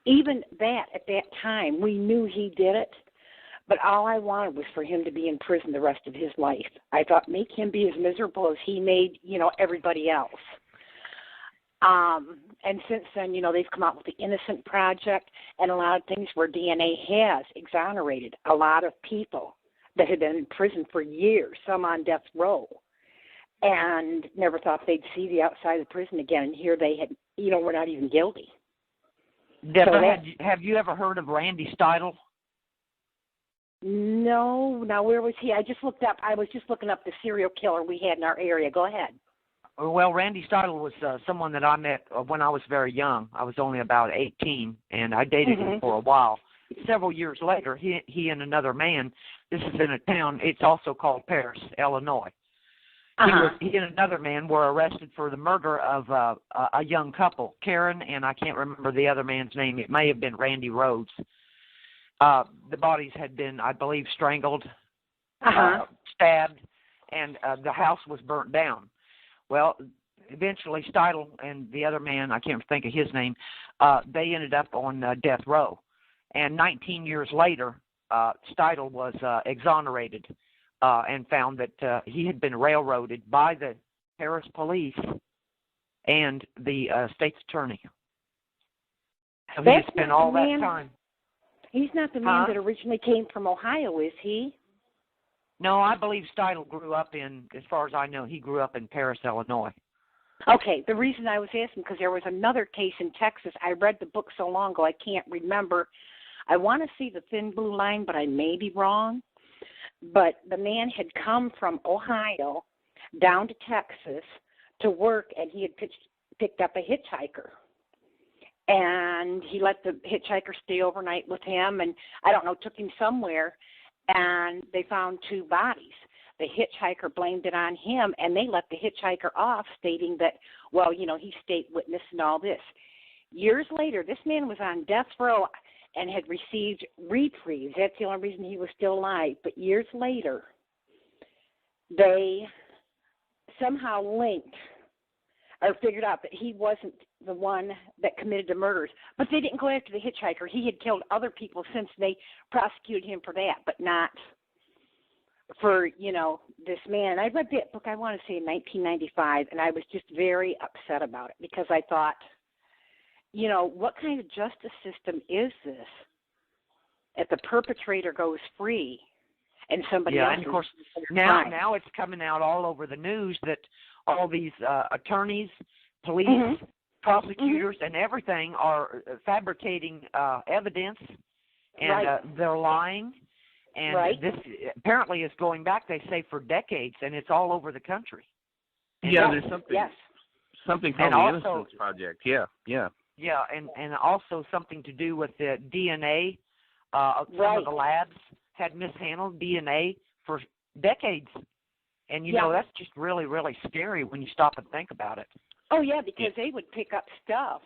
even that, at that time, we knew he did it, but all I wanted was for him to be in prison the rest of his life. I thought, make him be as miserable as he made, everybody else. And since then, they've come out with the Innocent Project and a lot of things where DNA has exonerated a lot of people that had been in prison for years, some on death row, and never thought they'd see the outside of the prison again. And here they had, were not even guilty. Deborah, have you ever heard of Randy Steidle? No. Now, where was he? I was just looking up the serial killer we had in our area. Go ahead. Well, Randy Steidle was someone that I met when I was very young. I was only about 18, and I dated him for a while. Several years later, he and another man, this is in a town, it's also called Paris, Illinois. He and another man were arrested for the murder of a young couple, Karen, and I can't remember the other man's name. It may have been Randy Rhodes. The bodies had been, I believe, strangled, stabbed, and the house was burnt down. Well, eventually Steidle and the other man, I can't think of his name, they ended up on death row. And 19 years later, Steidle was exonerated and found that he had been railroaded by the Paris police and the state's attorney. So he had spent all that time. He's not the man that originally came from Ohio, is he? No, I believe Steidle grew up as far as I know, he grew up in Paris, Illinois. Okay, the reason I was asking, because there was another case in Texas. I read the book so long ago, I can't remember. I want to see The Thin Blue Line, but I may be wrong. But the man had come from Ohio down to Texas to work, and he had picked up a hitchhiker. And he let the hitchhiker stay overnight with him, and I don't know, took him somewhere, and they found two bodies. The hitchhiker blamed it on him, and they let the hitchhiker off, stating that, well, he's state witness and all this. Years later, this man was on death row and had received reprieves. That's the only reason he was still alive. But years later, they somehow linked or figured out that he wasn't the one that committed the murders. But they didn't go after the hitchhiker. He had killed other people since. They prosecuted him for that, but not for, this man. I read that book, I want to say in 1995, and I was just very upset about it because I thought, what kind of justice system is this? If the perpetrator goes free, and somebody else. Yeah, and of course now it's coming out all over the news that all these attorneys, police, prosecutors, and everything are fabricating evidence, and they're lying. And this apparently is going back, they say, for decades, and it's all over the country. And there's something called the Innocence Project. Yeah. Yeah, and also something to do with the DNA. Some of the labs had mishandled DNA for decades. And, you know, that's just really, really scary when you stop and think about it. Oh, yeah, because they would pick up stuff.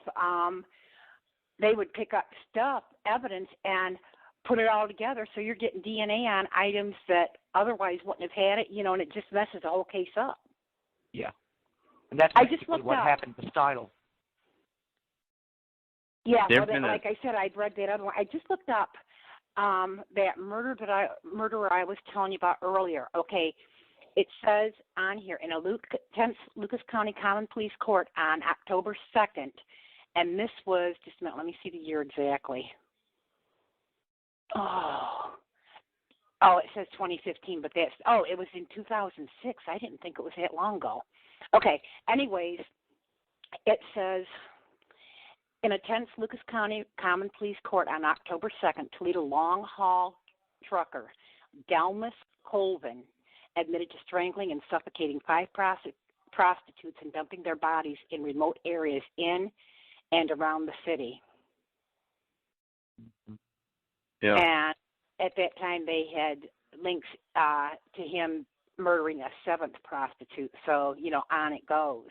Evidence, and put it all together, so you're getting DNA on items that otherwise wouldn't have had it, you know, and it just messes the whole case up. Yeah. And that's basically what happened to Steidl. Yeah, like I said, I'd read that other one. I just looked up that murderer I was telling you about earlier. Okay, it says on here in a Lucas County Common Police Court on October 2nd, and this was, just a minute, let me see the year exactly. Oh, it says 2015, but it was in 2006. I didn't think it was that long ago. Okay, anyways, it says, in a tense Lucas County Common Police Court on October 2nd, Toledo long-haul trucker Dalmas Colvin admitted to strangling and suffocating 5 prostitutes and dumping their bodies in remote areas in and around the city. Yeah. And at that time, they had links to him murdering a 7th prostitute. So, you know, on it goes.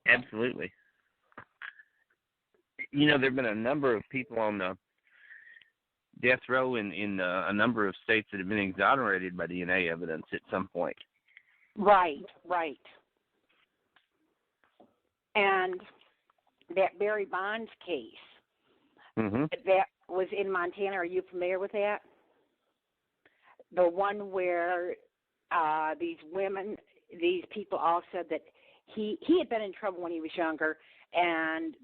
Absolutely. You know, there have been a number of people on the death row in a number of states that have been exonerated by DNA evidence at some point. Right. And that Barry Bonds case, that was in Montana. Are you familiar with that? The one where these people all said that he had been in trouble when he was younger, and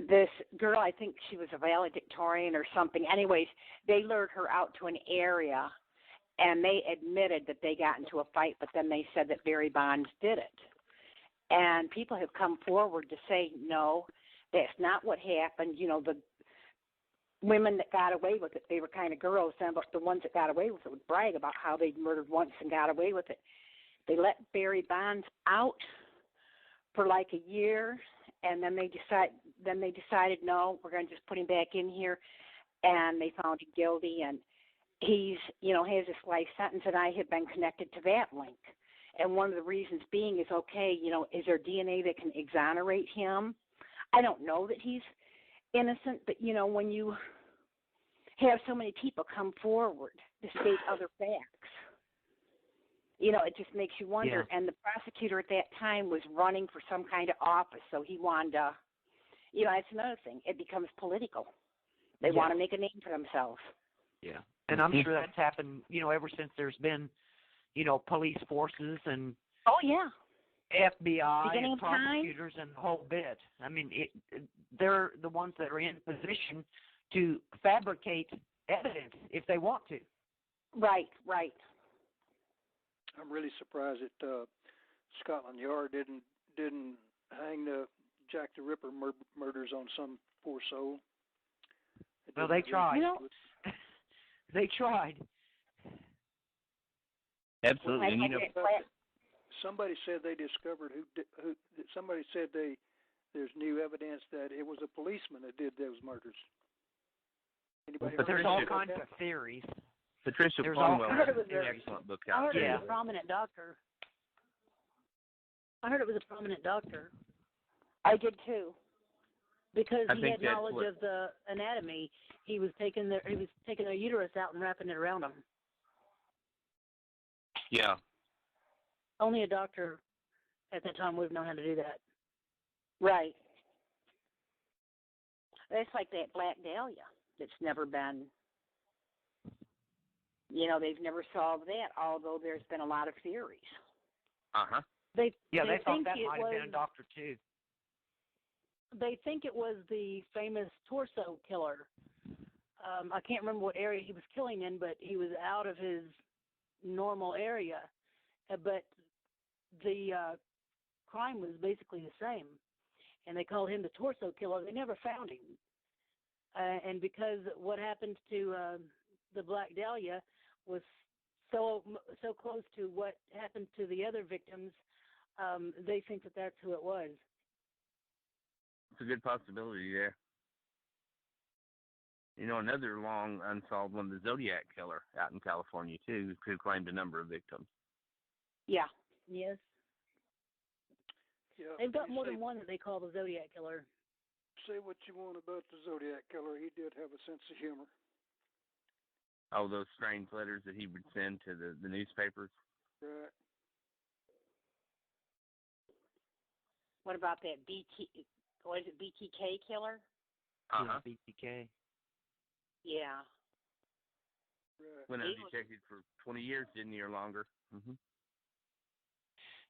this girl, I think she was a valedictorian or something. Anyways, they lured her out to an area, and they admitted that they got into a fight, but then they said that Barry Bonds did it. And people have come forward to say, no, that's not what happened. You know, the women that got away with it, they were kind of girls then, but the ones that got away with it would brag about how they'd murdered once and got away with it. They let Barry Bonds out for like a year, and then they decided, no, we're going to just put him back in here, and they found him guilty, and he's, you know, has this life sentence, and I have been connected to that link. And one of the reasons being is, okay, you know, is there DNA that can exonerate him? I don't know that he's innocent, but, you know, when you have so many people come forward to state other facts, you know, it just makes you wonder. Yeah. And the prosecutor at that time was running for some kind of office, so he wanted to, you know, that's another thing. It becomes political. They want to make a name for themselves. Yeah, and I'm sure that's happened, you know, ever since there's been, you know, police forces and FBI and prosecutors and the whole bit. I mean, they're the ones that are in position to fabricate evidence if they want to. Right. I'm really surprised that Scotland Yard didn't hang the Jack the Ripper murders on some poor soul. Well, they tried. You know, they tried. Absolutely. And, you know, somebody said they discovered who. Somebody said there's new evidence that it was a policeman that did those murders. Anybody? But there's all kinds of theories. Patricia Cornwell has an excellent book out. I heard it was a prominent doctor. I did too. Because he had knowledge of the anatomy, he was taking their uterus out and wrapping it around them. Yeah. Only a doctor at that time would have known how to do that. Right. That's like that Black Dahlia that's never been, you know, they've never solved that, although there's been a lot of theories. They thought that might have been a doctor too. they think it was the famous torso killer. I can't remember what area he was killing in, but he was out of his normal area. But the crime was basically the same, and they called him the torso killer. They never found him. And because what happened to the Black Dahlia was so close to what happened to the other victims, they think that that's who it was. It's a good possibility there. You know, another long unsolved one, the Zodiac Killer out in California, too, who claimed a number of victims. Yeah. Yes. Yeah, they've got more than one that they call the Zodiac Killer. Say what you want about the Zodiac Killer. He did have a sense of humor. Oh, those strange letters that he would send to the newspapers? Right. What about that BTK killer? Uh-huh. Yeah, BTK. Yeah. Right. Went undetected for 20 years, didn't he, or longer? Mm-hmm.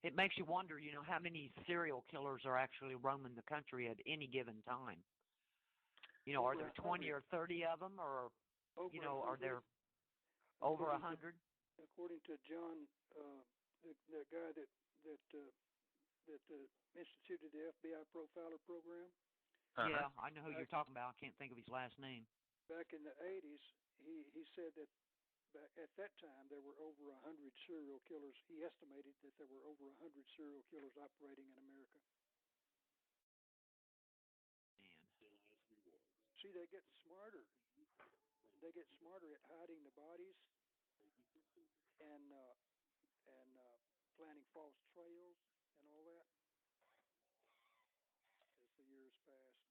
It makes you wonder, you know, how many serial killers are actually roaming the country at any given time. You know, are there 20 or 30 of them, or, you know, are there over 100? According to John, the guy that instituted the FBI Profiler program. Yeah, I know who you're talking about. I can't think of his last name. Back in the 80s, he said that at that time there were over 100 serial killers. He estimated that there were over 100 serial killers operating in America. Man. See, they get smarter. They get smarter at hiding the bodies and planting false trails and all that as the years pass.